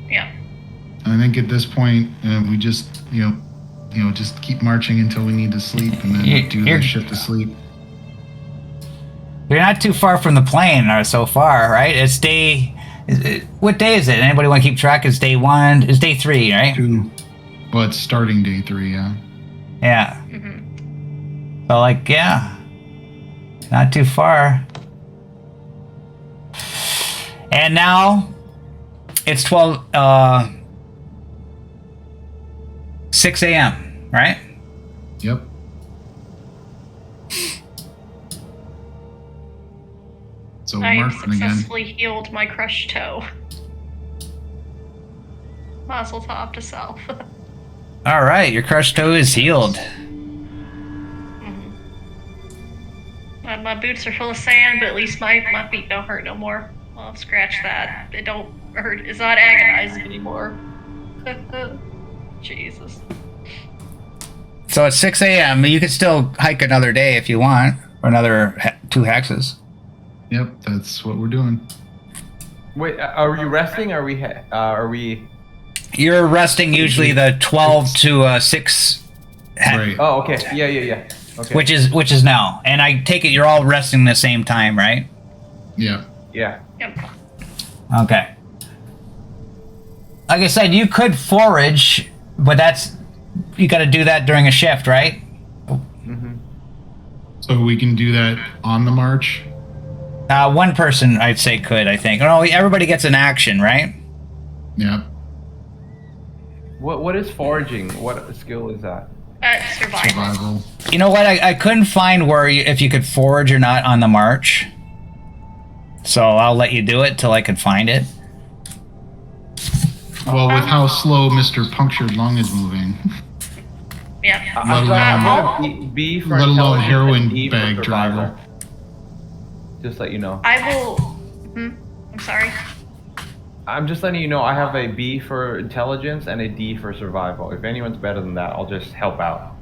Yeah. I think at this point we just just keep marching until we need to sleep, and then do the shit to sleep. You're not too far from the plane so far, right? It's what day is it? Anybody want to keep track? It's day 1. It's day 3, right? 2. Well, it's starting day 3, yeah. Yeah. So, not too far. And now it's 6 a.m., right? Yep. So I Martin again. successfully healed my crushed toe. Mazel tov to self. All right, your crushed toe is healed. My boots are full of sand, but at least my feet don't hurt no more. I'll scratch that. It don't hurt. It's not agonizing anymore. Jesus. So it's 6 a.m. You could still hike another day if you want, or another 2 hexes. Yep, that's what we're doing. Wait, are you resting? Are we? You're resting usually the 12 to 6. Right. Oh, okay. Yeah. Okay. Which is now, and I take it you're all resting the same time, right? Yeah. Yeah. Yep. Okay. Like I said, you could forage, but you got to do that during a shift, right? So we can do that on the march. One person, I'd say, could. I think. No, everybody gets an action, right? Yep. What is foraging? What skill is that? Survival. You know what? I couldn't find if you could forage or not on the march. So I'll let you do it till I can find it. Well, with how slow Mr. Punctured Lung is moving. Yeah. I'm gonna B for let alone intelligence heroin and E for bag survival. driver. Just let you know. I will. I'm sorry. I'm just letting you know I have a B for intelligence and a D for survival. If anyone's better than that, I'll just help out.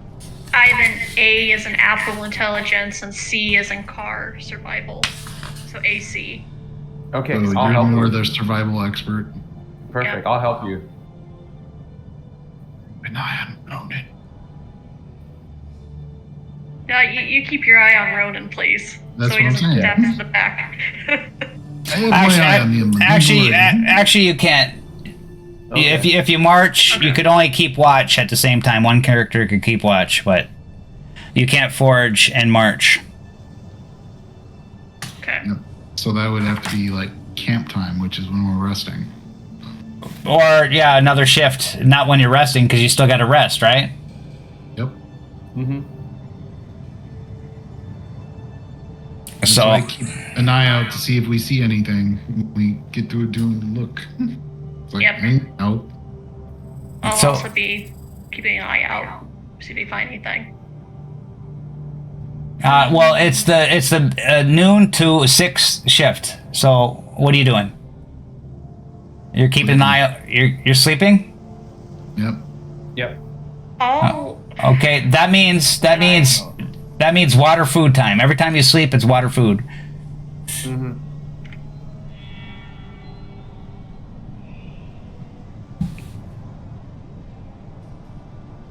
I have an A as an apple intelligence and C as in car survival. So AC. Okay, So I'll you're help more you. the survival expert. Perfect, Yeah. I'll help you. And I hadn't known it. No, you keep your eye on Ronan, please. That's so he what I'm doesn't saying. stab to the back. I have my eye on him. Actually, you can't. Okay. If you march, you could only keep watch at the same time. One character could keep watch, but you can't forage and march. Okay. Yep. So that would have to be like camp time, which is when we're resting. Or yeah, another shift. Not when you're resting, because you still got to rest, right? Yep. Mm-hmm. And So I keep an eye out to see if we see anything. When we get through doing the look. It's like, Yep. Nope. I'll So- also be keeping an eye out, see if we find anything. well, it's the noon to 6 shift. So what are you doing? You're keeping an eye out. You're sleeping. Yep. Yep. Oh, Okay, that means water food time. Every time you sleep, it's water food. Mm-hmm.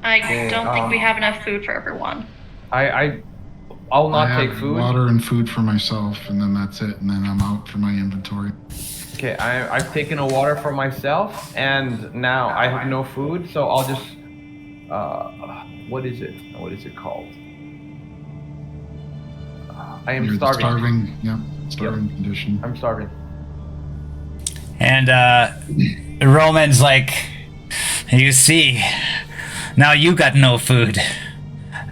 I Okay, don't think we have enough food for everyone. I'll I not have take food. water and food for myself, and then that's it. And then I'm out for my inventory. Okay, I've taken a water for myself, and now I have no food, so I'll just, what is it? What is it called? I am You're starving. Starving. Yep. Starving condition. I'm starving. And Roman's like, you see, now you got no food,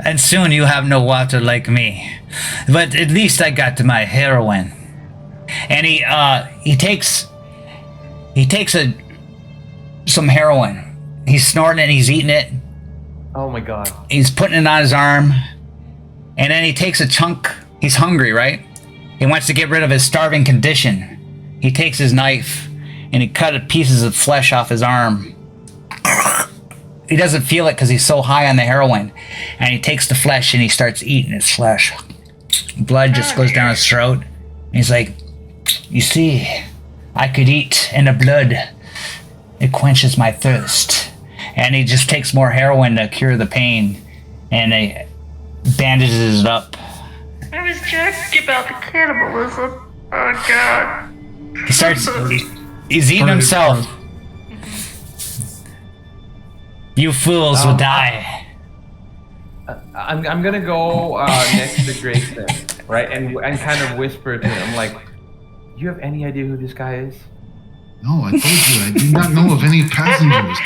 and soon you have no water like me. But at least I got my heroin. And he takes some heroin. He's snorting it. He's eating it. Oh my god. He's putting it on his arm, and then he takes a chunk. He's hungry, right? He wants to get rid of his starving condition. He takes his knife and he cut pieces of flesh off his arm. He doesn't feel it because he's so high on the heroin, and he takes the flesh and he starts eating his flesh. Blood just goes down his throat. He's like, you see, I could eat, and the blood, it quenches my thirst. And he just takes more heroin to cure the pain, and he bandages it up. I was joking about the cannibalism. Oh god. He starts, he's eating himself. You fools will die. I'm gonna go next to Grayson, right, and kind of whisper to him, like, you have any idea who this guy is? No, I told you, I do not know of any passengers.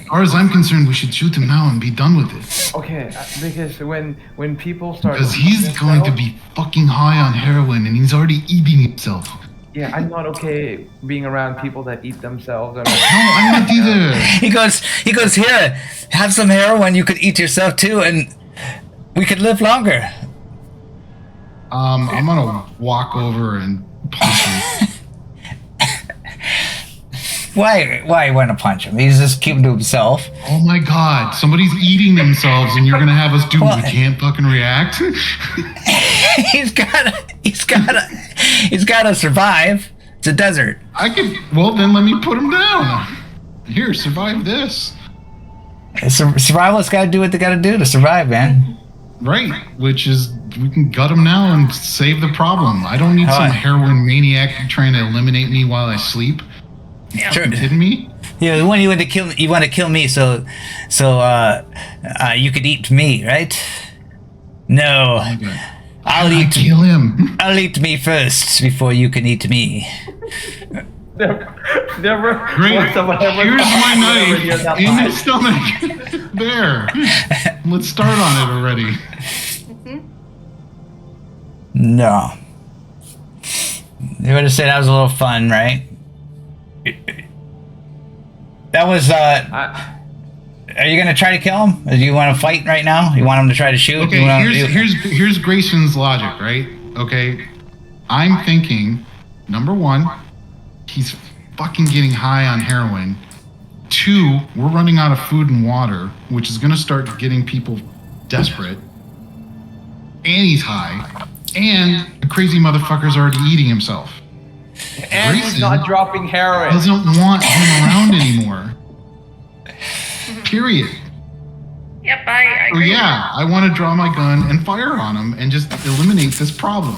As far as I'm concerned, we should shoot him now and be done with it. Okay, because when people start... Because he's going to be fucking high on heroin and he's already eating himself. Yeah, I'm not okay being around people that eat themselves. No, I'm not either. He goes, here, have some heroin, you could eat yourself too, and we could live longer. I'm gonna walk over and punch him. Why want to punch him? He's just keeping to himself. Oh my god, somebody's eating themselves and you're gonna have us do What? we can't fucking react? he's gotta survive. It's a desert. Well then let me put him down. Here, survive this. Survivalists gotta do what they gotta do to survive, man. Right, which is we can gut him now and save the problem. I don't need some heroin maniac trying to eliminate me while I sleep. Yeah. Sure. You kidding me? Yeah, you want to kill me so you could eat me, right? No. Okay. I'll I eat kill him. I'll eat me first before you can eat me. Never. Great. once have I ever Here's thought my I would hear knife that in line. his stomach. There. Let's start on it already. No. You would have said that was a little fun, right? That was are you gonna try to kill him? Or do you want to fight right now? You want him to try to shoot? Okay, You wanna- here's Grayson's logic, right? Okay, I'm thinking, number one, he's fucking getting high on heroin. 2, we're running out of food and water, which is going to start getting people desperate. And he's high. And the crazy motherfucker's already eating himself. And he's not dropping heroin. Doesn't want him around anymore. Period. Yep, I So agree. yeah, I want to draw my gun and fire on him and just eliminate this problem.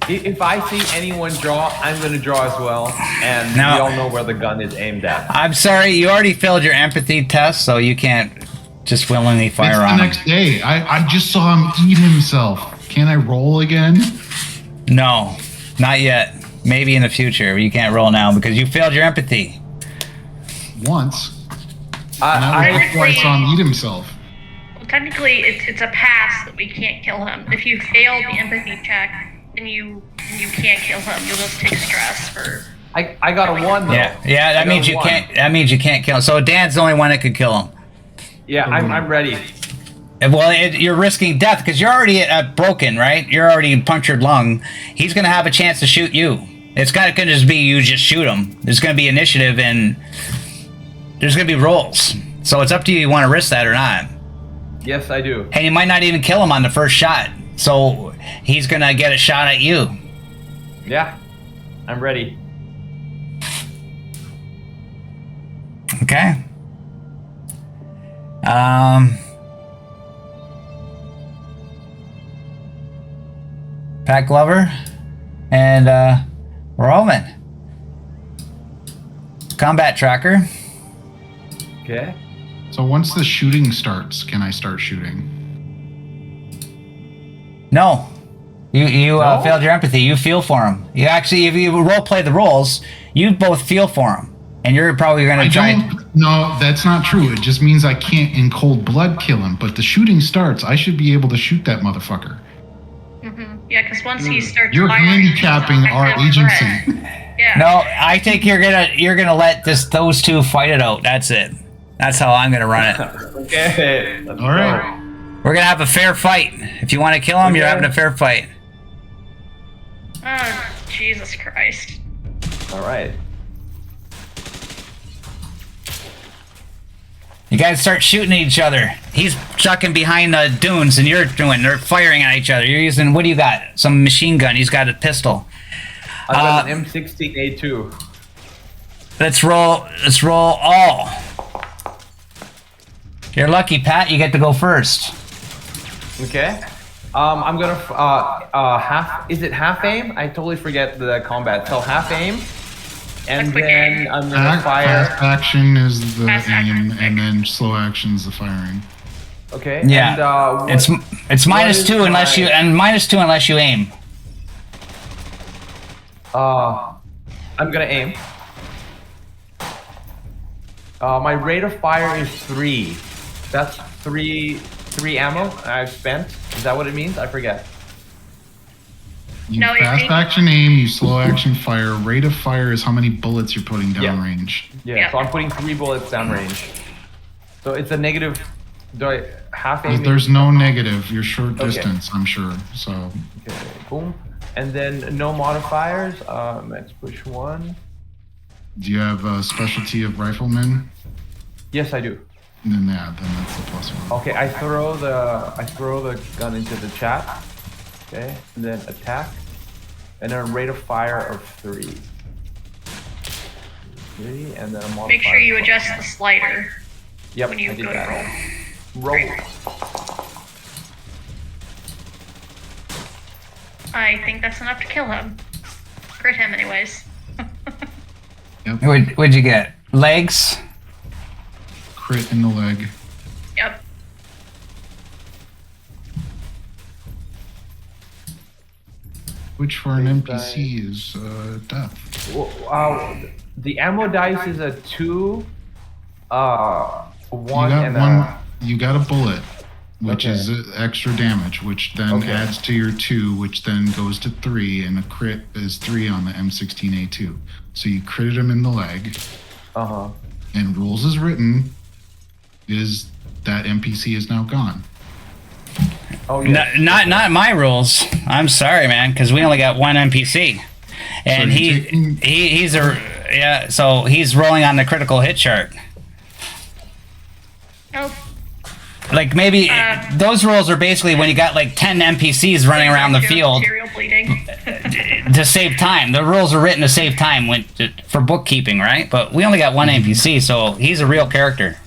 If I see anyone draw, I'm going to draw as well. And No. we all know where the gun is aimed at. I'm sorry, you already failed your empathy test, so you can't just willingly fire It's the on him. next day. I just saw him eat himself. Can I roll again? No, not yet. Maybe in the future. You can't roll now because you failed your empathy. Once. And that was I, before I saw him eat himself. Well, technically, it's a pass that we can't kill him. If you fail the empathy check, then you can't kill him. You'll just take stress for. I got a 1 though. Yeah. That I means got you a 1. can't. That means you can't kill him. So Dan's the only one that could kill him. Yeah, I'm ready. Well, you're risking death because you're already broken, right? You're already punctured lung. He's going to have a chance to shoot you. It's not going to just be you just shoot him. There's going to be initiative and there's going to be rolls. So it's up to you. You want to risk that or not? Yes, I do. And you might not even kill him on the first shot. So he's going to get a shot at you. Yeah, I'm ready. Okay. Pat Glover and Roman. Combat tracker. Okay. So once the shooting starts, can I start shooting? No. You No? failed your empathy. You feel for him. You actually, if you role play the roles, you both feel for him. And you're probably going I to try. don't. No, that's not true. It just means I can't in cold blood kill him. But the shooting starts. I should be able to shoot that motherfucker. Yeah, because once he starts You're firing, handicapping our active threat. agency. Yeah. No, I think you're gonna let those two fight it out. That's it. That's how I'm gonna run it. Okay. Let's All right. We're gonna have a fair fight. If you want to kill him, you're Okay. having a fair fight. Oh, Jesus Christ. go. All right. You guys start shooting at each other. He's chucking behind the dunes, and they're firing at each other. You're using, what do you got? Some machine gun. He's got a pistol. I got an M16A2. Let's roll all. You're lucky, Pat. You get to go first. Okay. I'm gonna half. Is it half aim? I totally forget the combat. So half aim, and quick then aim. I'm gonna fire. Fast action is the Fast action, aim, and then slow action is the firing. Okay. Yeah. And, It's minus is 2 unless my- you minus 2 unless you aim. I'm gonna aim. My rate of fire is 3. That's three ammo I've spent. Is that what it means? I forget. You No, it fast means- action aim, you slow action fire. Rate of fire is how many bullets you're putting down Yeah. range. Yeah. Yeah. So I'm putting 3 bullets down range. So it's a negative. Do I half aim? There's no negative. You're short Okay. distance, I'm sure. So Okay, boom. And then no modifiers. Let's push 1. do you have a specialty of rifleman? Yes, I do. Then that's the plus 1. Okay, I throw the gun into the chat. Okay, and then attack, and then a rate of fire of 3. 3, and then a modifier. Make sure you adjust the slider Yep, when you I did go to roll. that. Roll. I think that's enough to kill him. Crit him, anyways. What'd you get? Legs? Crit in the leg. Yep. Which for an Base NPC is death. The ammo dice is a 2, 1, and You got a bullet, which Okay. is extra damage, which then Okay. adds to your 2, which then goes to 3, and a crit is 3 on the M16A2. So you critted him in the leg, Uh-huh. and rules as written is that NPC is now gone. Oh, yeah. Not my rules. I'm sorry, man, because we only got one NPC, and So you're taking- he's a Yeah, so he's rolling on the critical hit chart. Oh, Like maybe those rolls are basically when you got like 10 NPCs running around the field Material bleeding. to save time. The rules are written to save time for bookkeeping, right? But we only got one NPC, so he's a real character.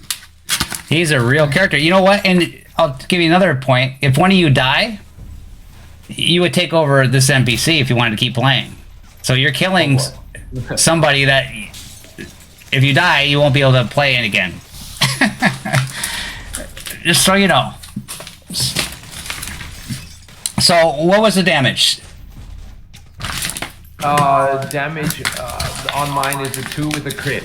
He's a real character. You know what? And I'll give you another point. If one of you die, you would take over this NPC if you wanted to keep playing. So you're killing somebody that, if you die, you won't be able to play it again. Just so you know. So, what was the damage? Damage on mine is a 2 with a crit.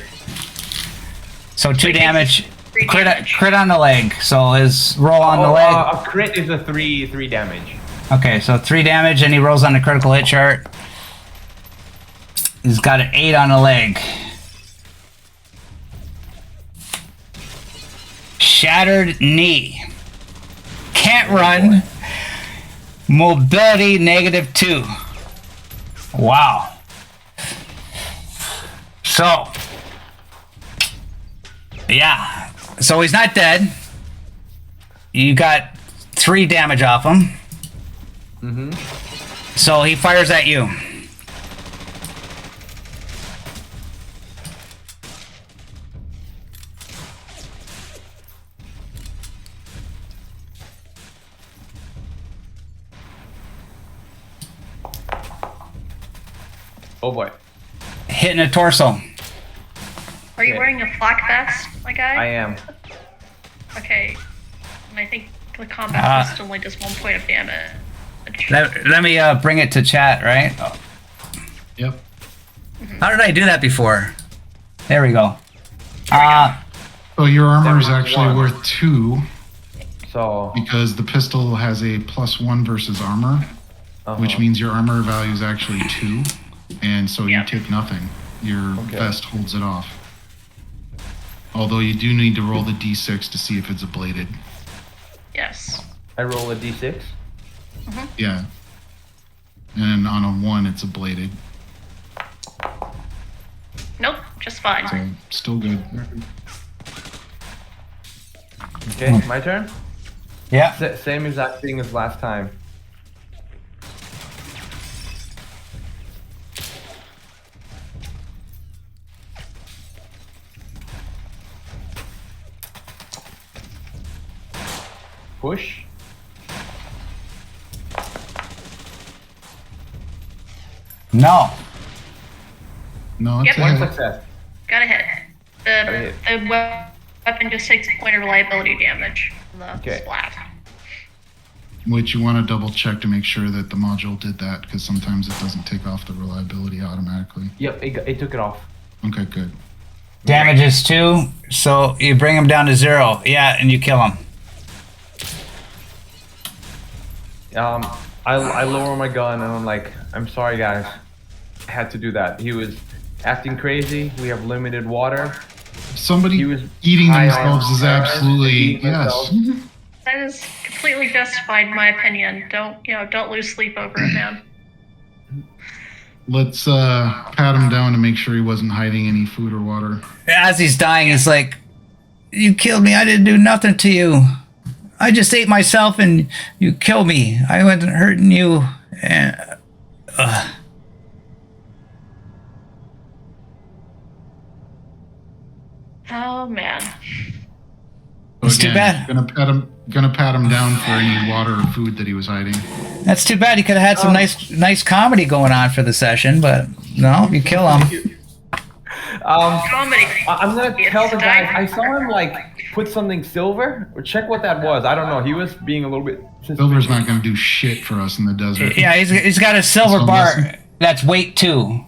So 2 damage. Three damage. Crit on the leg. So his roll on the leg. A crit is a 3 damage. Okay, so 3 damage, and he rolls on the critical hit chart. He's got an 8 on the leg. Shattered knee. Can't run. Mobility -2. Wow. So, yeah. So he's not dead. You got 3 damage off him. Mm-hmm. So he fires at you. Oh boy. Hitting the torso. Are you Okay. wearing a flak vest, my guy? I am. Okay. And I think the combat vest only does 1 point of damage. Let me bring it to chat, right? Yep. How did I do that before? There we go. So your armor is Damage actually 1. worth 2 So. because the pistol has a +1 versus armor, which means your armor value is actually 2, and so Yeah. you take nothing. Your Okay. vest holds it off. Although you do need to roll the d6 to see if it's ablated. Yes. I roll a d6. Yeah. And on a 1, it's ablated. Nope, just fine. So still good. Okay, my turn. Yeah. Same exact thing as last time. Push. No. No, it's Yep. a One hit. success. Got a hit. Got a The, hit. the weapon just takes a point of reliability damage. The Okay. splat. Which you want to double check to make sure that the module did that, because sometimes it doesn't take off the reliability automatically. Yep, it took it off. Okay, good. Damage is 2, so you bring him down to 0. Yeah, and you kill him. I lower my gun and I'm like, I'm sorry guys, I had to do that. He was acting crazy. We have limited water. Somebody He was eating high themselves on is heroin, absolutely eating yes. themselves. That is completely justified in my opinion. Don't lose sleep over it, man. Let's pat him down to make sure he wasn't hiding any food or water. As he's dying, he's like, "You killed me. I didn't do nothing to you. I just ate myself and you killed me. I wasn't hurting you." And, Oh man. So It's too bad. Gonna pat him down for any water or food that he was hiding. That's too bad. You could have had some nice comedy going on for the session, but no, you kill him. Comedy. I'm gonna Yes, tell the guy. I dying. saw him like put something silver. Or check what that was. I don't know. He was being a little bit. Silver's not gonna do shit for us in the desert. Yeah, he's got a silver So bar listen. that's weight 2.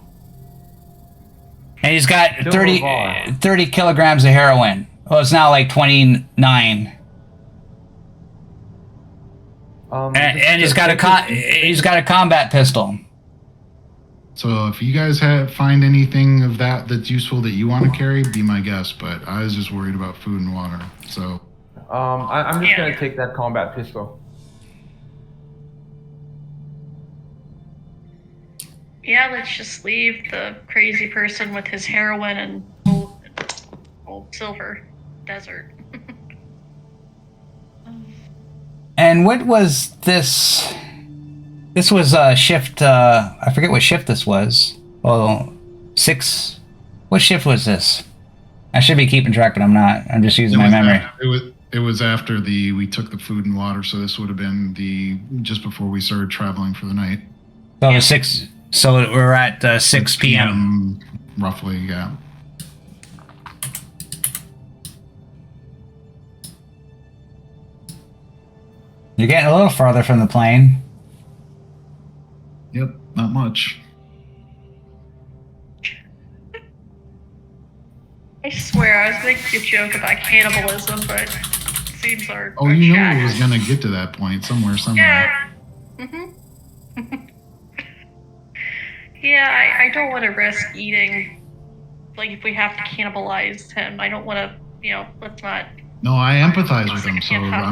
And he's got Silver 30, bar. 30 kilograms of heroin. Well, it's now like 29. And he's got a combat pistol. So if you guys find anything of that's useful that you want to carry, be my guest. But I was just worried about food and water. So I'm just Yeah. gonna take that combat pistol. Yeah, let's just leave the crazy person with his heroin and old silver desert. And what was this? This was shift. I forget what shift this was. Well, 6. What shift was this? I should be keeping track, but I'm not. I'm just using my memory. It was after we took the food and water, so this would have been just before we started traveling for the night. So it was 6. So we're at 6 p.m. Roughly, yeah. You're getting a little farther from the plane. Yep, not much. I swear, I was making a joke about cannibalism, but it seems our Oh, our you chat knew it was is- gonna get to that point somewhere. Yeah. Yeah, I don't want to risk eating. Like, if we have to cannibalize him, I don't want to. Let's not. No, I empathize with him, so Yeah.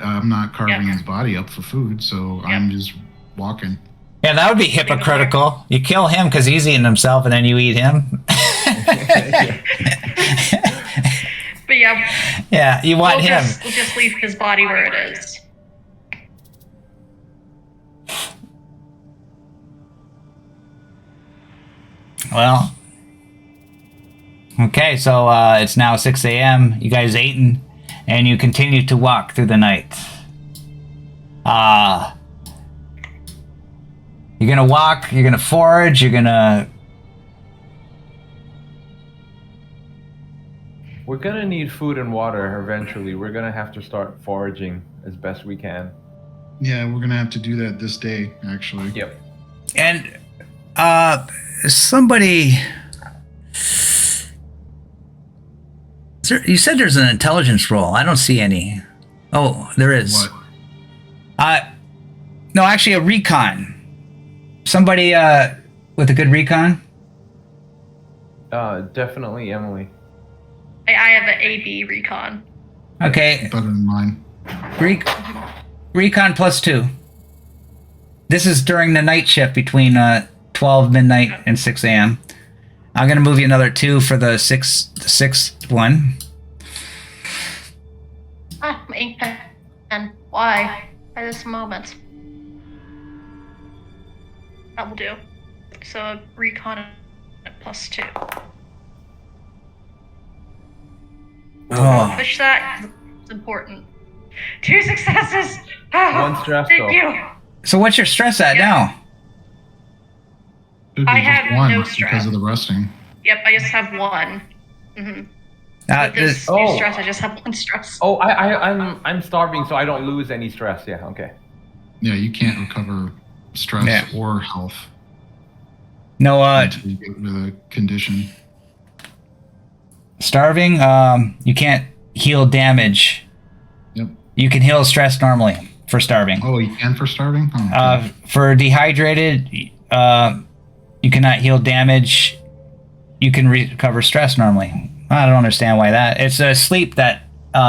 I'm not carving Yeah. his body up for food. So I'm just walking. Yeah, that would be hypocritical. You kill him because he's eating himself, and then you eat him. But yeah, Yeah, you want him. We'll just leave his body where it is. Well, okay, so it's now 6 a.m. You guys eaten, and you continue to walk through the night. You're gonna walk, you're gonna forage, you're gonna... We're gonna need food and water eventually. We're gonna have to start foraging as best we can. Yeah, we're gonna have to do that this day, actually. Yep. And, somebody... You said there's an intelligence roll. I don't see any. Oh, there is. What? No, actually a recon. Somebody with a good recon? Definitely Emily. I have an AB recon. Okay, Better than mine. recon +2. This is during the night shift between 12 midnight and 6 a.m. I'm gonna move you another 2 for the sixth one. And why? At this moment. That will do. So a recon at +2. Oh, Push that. It's important. 2 successes. Oh, One stress thank though. you. so what's your stress at now? Should be I just have one no stress. because of the resting. Yep, I just have 1. With this new Oh. stress, I just have 1 stress. Oh, I'm starving, so I don't lose any stress. Yeah. Okay. Yeah, you can't recover stress Yeah. or health No, until you get rid of the condition. starving. You can't heal damage. Yep. You can heal stress normally for starving. Oh, you can for starving? Oh, okay. For dehydrated, you cannot heal damage. You can recover stress normally. I don't understand why that. It's a sleep that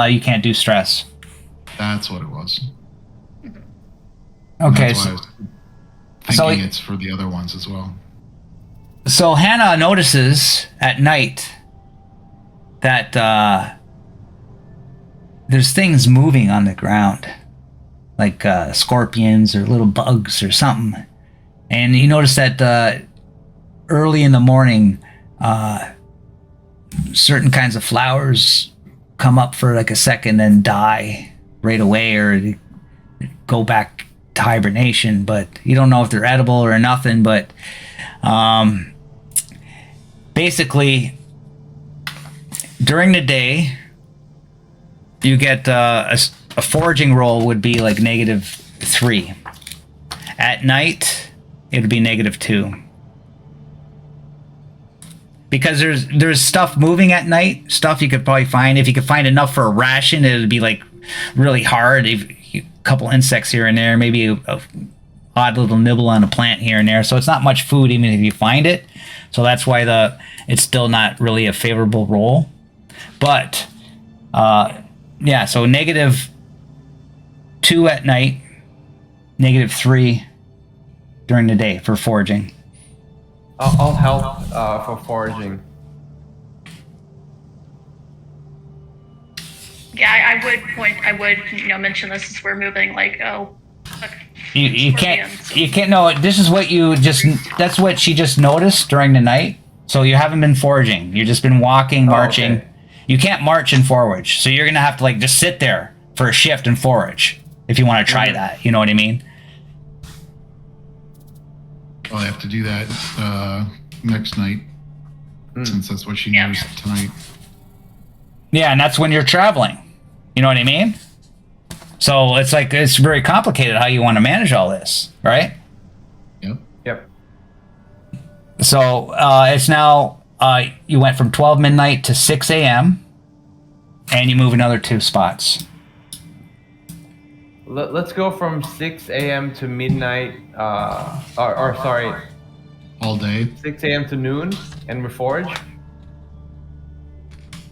you can't do stress. That's what it was. Okay, That's why I was thinking it's for the other ones as well. so Hannah notices at night that there's things moving on the ground, like scorpions or little bugs or something. And you notice that early in the morning, certain kinds of flowers come up for like a second and die right away, or go back to hibernation. But you don't know if they're edible or nothing. But basically, during the day, you get a foraging roll would be like -3. At night, it would be -2. Because there's stuff moving at night, stuff you could probably find. If you could find enough for a ration, it would be like really hard. A couple insects here and there, maybe a odd little nibble on a plant here and there. So it's not much food even if you find it. So that's why it's still not really a favorable roll. But yeah, so -2 at night, -3 during the day for foraging. I'll help for foraging. Yeah, I would mention this as we're moving. Like, oh, look, You scorpions. can't. No, this is what you just. That's what she just noticed during the night. So you haven't been foraging. You've just been walking, marching. Okay. You can't march and forage. So you're gonna have to like just sit there for a shift and forage if you want to try that. You know what I mean? I'll have to do that next night, since that's what she Yeah. knows tonight. Yeah, and that's when you're traveling. You know what I mean? So it's like it's very complicated how you want to manage all this, right? Yep. Yep. So it's now you went from 12 midnight to 6 a.m. and you move another 2 spots. Let's go from 6 a.m. to midnight. Or sorry, All day. 6 a.m. to noon, and we forage.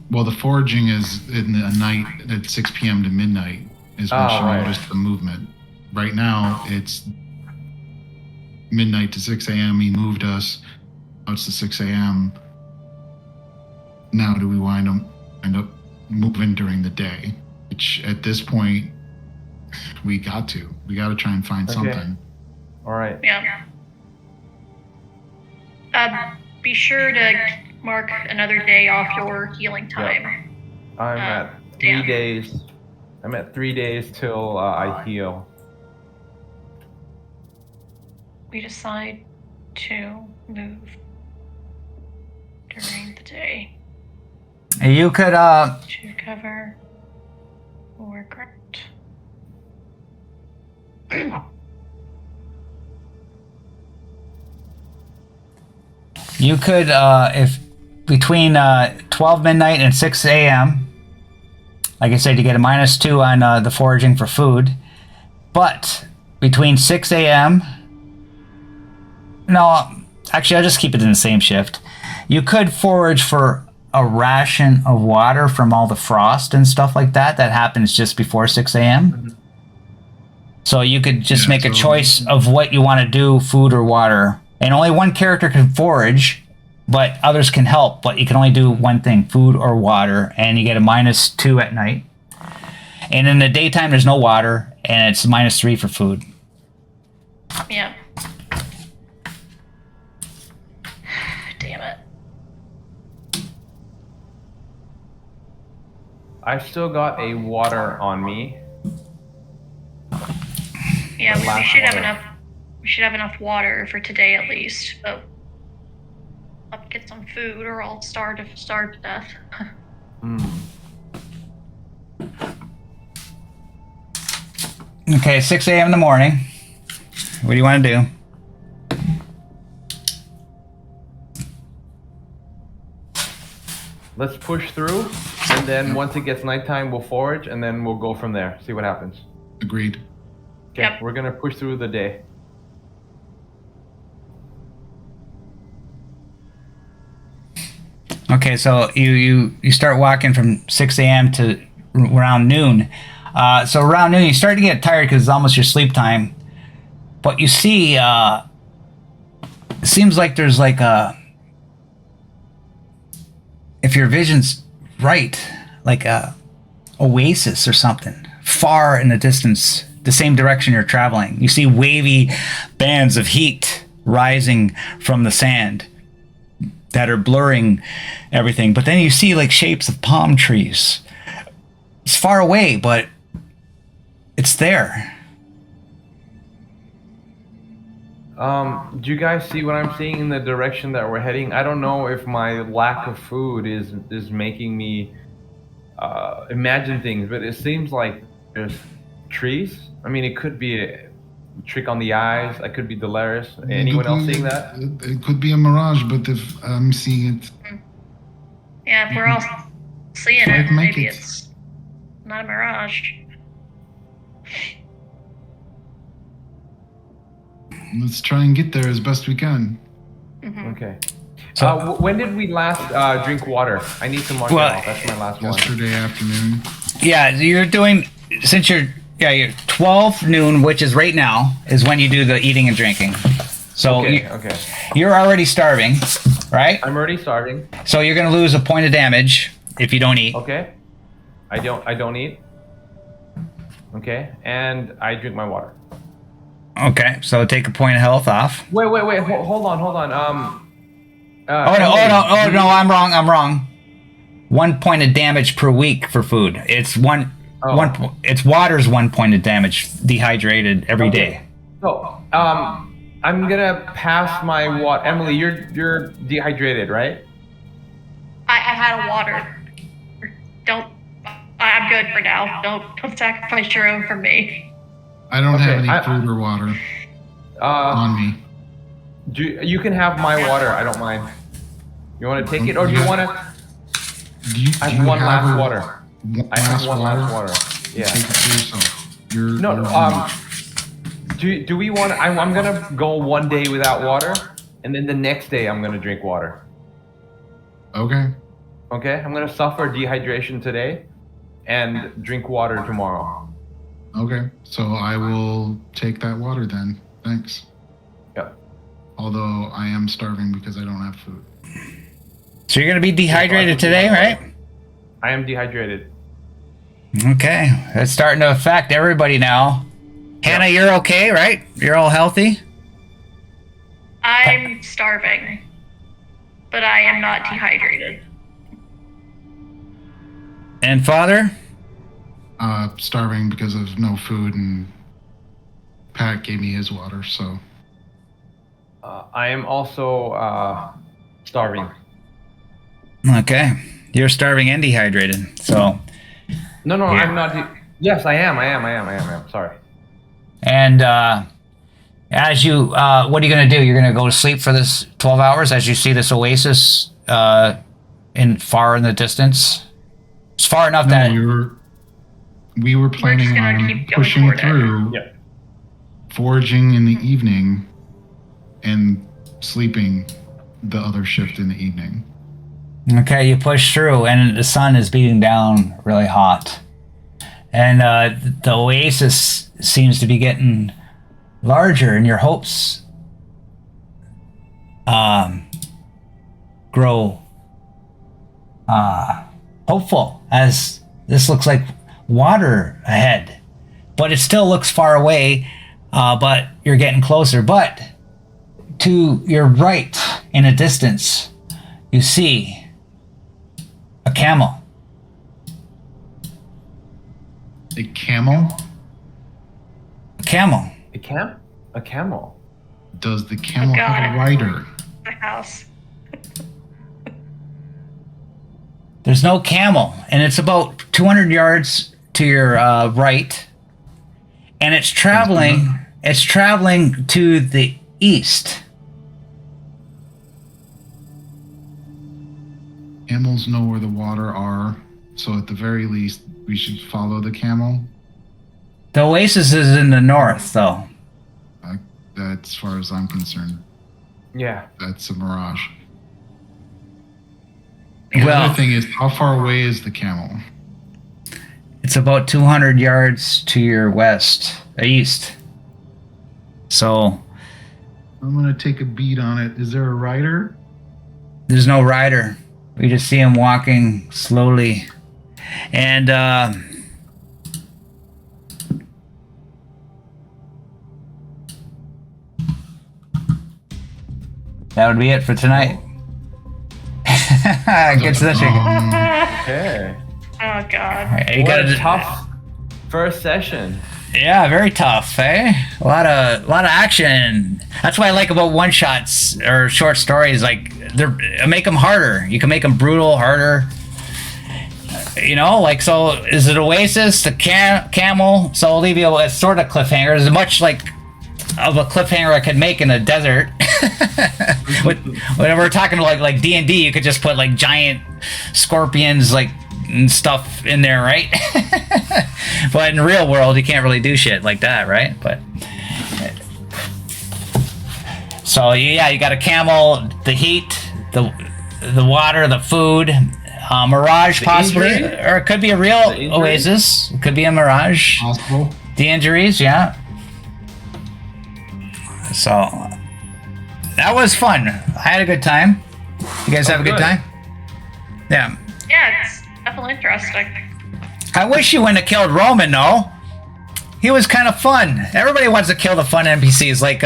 Well, the foraging is in the night at 6 p.m. to midnight is when Oh, she right. noticed the movement. Right now, it's midnight to 6 a.m. He moved us. Now it's to 6 a.m. Now do we wind up moving during the day? Which at this point, we got to try and find Okay. something. All right. Yeah. Be sure to mark another day off your healing time. I'm at 3 damn. days. I'm at 3 days till I heal. We decide to move during the day You could to cover more ground. if between 12 midnight and 6 a.m. like I said, you get a -2 on the foraging for food, but between 6 a.m. No, actually, I'll just keep it in the same shift. You could forage for a ration of water from all the frost and stuff like that. That happens just before 6 a.m. So you could just Yeah, make a so- choice of what you want to do, food or water. And only one character can forage, but others can help. But you can only do one thing, food or water. And you get a -2 at night. And in the daytime, there's no water, and it's -3 for food. Yeah. Damn it. I've still got a water on me. Yeah, we last should have water. enough. We should have enough water for today at least. But I'll get some food, or I'll starve to death. Okay, 6 a.m. in the morning. What do you want to do? Let's push through, and then once it gets nighttime, we'll forage, and then we'll go from there. See what happens. Agreed. Okay, Yep. we're gonna push through the day. Okay, so you start walking from 6 a.m. to around noon. So around noon, you start to get tired because it's almost your sleep time. But you see, it seems like there's like if your vision's right, like a oasis or something far in the distance, the same direction you're traveling. You see wavy bands of heat rising from the sand that are blurring everything. But then you see like shapes of palm trees. It's far away, but it's there. Do you guys see what I'm seeing in the direction that we're heading? I don't know if my lack of food is making me imagine things, but it seems like there's trees. I mean, it could be a trick on the eyes. I could be delirious. Anyone else seeing that? It could be a mirage, but if I'm seeing it, Yeah, if we're all seeing Try it, to make maybe it. it's not a mirage. let's try and get there as best we can. Okay. So- When did we last drink water? I need some water. Well, That's my last one. Yesterday afternoon. Yeah, you're doing you're 12 noon, which is right now, is when you do the eating and drinking. So Okay. you're already starving, right? I'm already starting. So you're gonna lose a point of damage if you don't eat. Okay. I don't eat. Okay, and I drink my water. Okay, so take a point of health off. Wait. Hold on. Oh no! I'm wrong. 1 point of damage per week for food. It's it's water's 1 point of damage dehydrated every day. So, I'm gonna pass my water. Emily, you're dehydrated, right? I had a water. I'm good for now. Don't sacrifice your own for me. I don't have Okay, any food or water on me. You can have my water. I don't mind. You want to take it, or do you want to? I have one last water. I have one last water. Yeah. Take it for yourself. Do we want? I'm gonna go 1 day without water, and then the next day I'm gonna drink water. Okay. Okay. I'm gonna suffer dehydration today, and drink water tomorrow. Okay. So I will take that water then. Thanks. Yeah. Although I am starving because I don't have food. So you're gonna be dehydrated today, right? I am dehydrated. Okay, it's starting to affect everybody now. Hannah, you're okay, right? You're all healthy? I'm starving, but I am not dehydrated. And Father? Starving because of no food, and Pat gave me his water, so. I am also starving. Okay, you're starving and dehydrated. So, No, Yeah. I'm not. Yes, I am. Sorry. and as you, what are you gonna do? You're gonna go to sleep for this 12 hours as you see this oasis far in the distance. It's far enough No, that we were planning gonna on keep going pushing toward it. through, Yeah. foraging in the evening, and sleeping the other shift in the evening. Okay, you push through, and the sun is beating down really hot. And the oasis seems to be getting larger, and your hopes grow hopeful as this looks like water ahead. But it still looks far away, but you're getting closer. But to your right, in a distance, you see a camel. A camel? A camel. A camel. Does the camel God. have a rider? The house. There's no camel, and it's about 200 yards to your right, and it's traveling. It's traveling to the east. Camels know where the water are, so at the very least, we should follow the camel. The oasis is in the north, though. That's, as far as I'm concerned, Yeah. that's a mirage. The Well, other thing is, how far away is the camel? it's about 200 yards to your east. So I'm gonna take a beat on it. Is there a rider? there's no rider. We just see him walking slowly, and that would be it for tonight. Good session. Okay. Oh God. You What gotta a tough first session. Yeah, very tough, eh? A lot of action. That's what I like about one shots or short stories. Like make them harder. You can make them brutal, harder. You know, like, so is it Oasis, the camel? So I'll leave you a sort of cliffhanger. It's much like of a cliffhanger I could make in a desert. When we're talking like D&D, you could just put like giant scorpions like and stuff in there, right? But in the real world, you can't really do shit like that, right? But so yeah, you got a camel, the heat, the water, the food, mirage possibly, injury? or it could be a real oasis. It could be a mirage. Possible. The injuries, yeah. So that was fun. I had a good time. You guys have a good time? Yeah. Yeah, it's definitely interesting. I wish you wouldn't have killed Roman, though. He was kind of fun. Everybody wants to kill the fun NPCs. Like,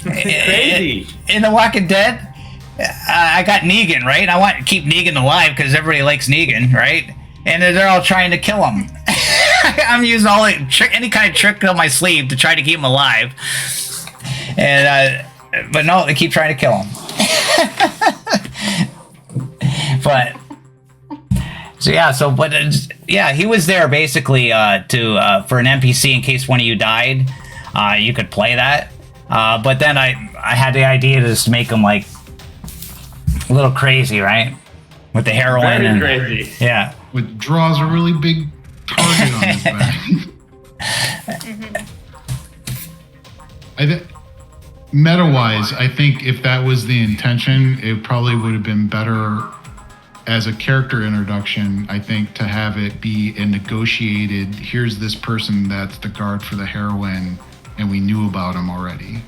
Crazy. in The Walking Dead, I got Negan, right? I want to keep Negan alive because everybody likes Negan, right? And they're all trying to kill him. I'm using any kind of trick up my sleeve to try to keep him alive. And but no, they keep trying to kill him. But he was there basically to for an NPC in case one of you died. You could play that. But then I had the idea to just make him like a little crazy, right? With the heroin. Very and crazy. Yeah. With draws a really big target on his back. Meta-wise, I think if that was the intention, it probably would have been better as a character introduction, I think, to have it be a negotiated, here's this person that's the guard for the heroin, and we knew about him already.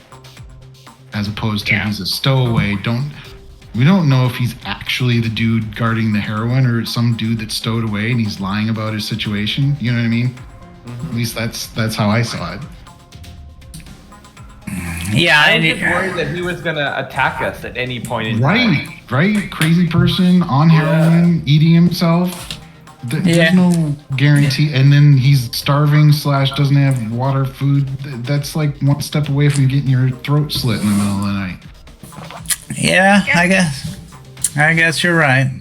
As opposed to he's a stowaway. We don't know if he's actually the dude guarding the heroin or some dude that's stowed away and he's lying about his situation. You know what I mean? At least that's how I saw it. Yeah, I was just worried that he was gonna attack us at any point in time. Right? Crazy person on heroin, eating himself. There's no guarantee. And then he's starving / doesn't have water, food. That's like one step away from getting your throat slit in the middle of the night. Yeah, I guess you're right.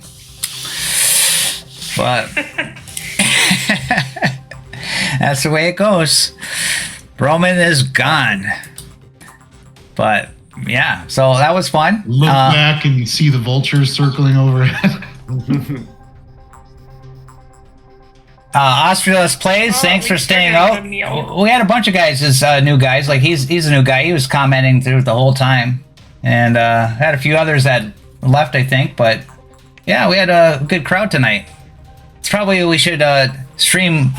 But that's the way it goes. Roman is gone. But yeah, so that was fun. Look back and you see the vultures circling overhead. Australis Plays, thanks for staying out. We had a bunch of guys as new guys. Like he's a new guy. He was commenting through the whole time. And had a few others that left, I think. But yeah, we had a good crowd tonight. It's probably we should stream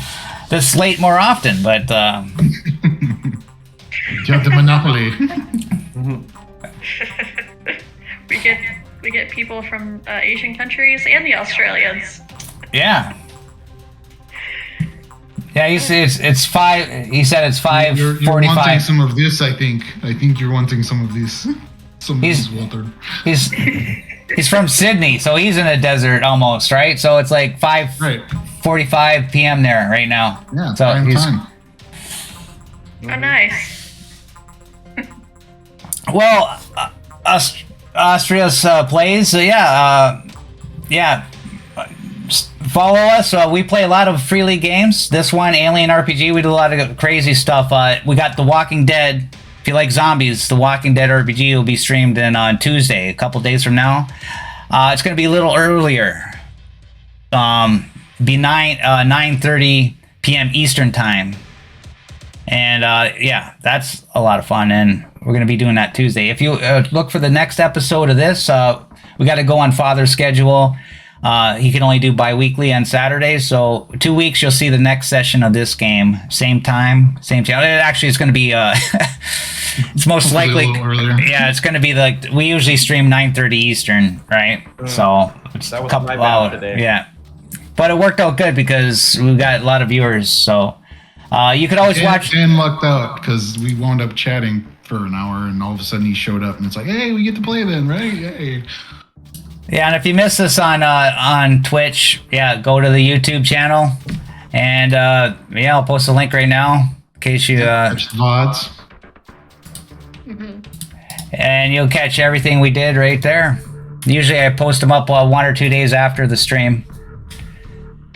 this late more often, but You have the monopoly. we get people from Asian countries and the Australians. Yeah. Yeah, he said it's 5. He said it's 5:45. You're wanting some of this, I think. I think you're wanting some of this. Walter. He's from Sydney, so he's in the desert almost, right? So it's like 5:45 p.m. there right now. Yeah, so prime time. Oh, nice. Well, Austria's Plays, follow us. We play a lot of free league games. This one, Alien RPG, we do a lot of crazy stuff. We got The Walking Dead. If you like zombies, The Walking Dead RPG will be streamed on Tuesday, a couple days from now. It's going to be a little earlier. Be 9:30 p.m. Eastern time. And that's a lot of fun, and we're going to be doing that Tuesday. If you look for the next episode of this, we got to go on Father's schedule. He can only do bi-weekly on Saturdays, so 2 weeks you'll see the next session of this game. Same time, same channel. Actually, it's going to be, it's most likely, yeah, it's going to be we usually stream 9:30 Eastern, right? So it's that was a couple my bad hours. today. Yeah. But it worked out good because we got a lot of viewers, so you could always watch. Dan lucked out because we wound up chatting for an hour, and all of a sudden he showed up, and it's like, hey, we get to play then, right? Yay. Yeah, and if you missed us on Twitch, go to the YouTube channel, and I'll post a link right now in case you catch the VODs. And you'll catch everything we did right there. Usually I post them up 1 or 2 days after the stream.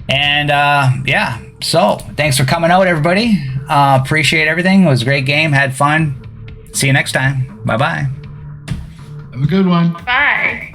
And so thanks for coming out, everybody. Appreciate everything. It was a great game. Had fun. See you next time. Bye-bye. Have a good one. Bye.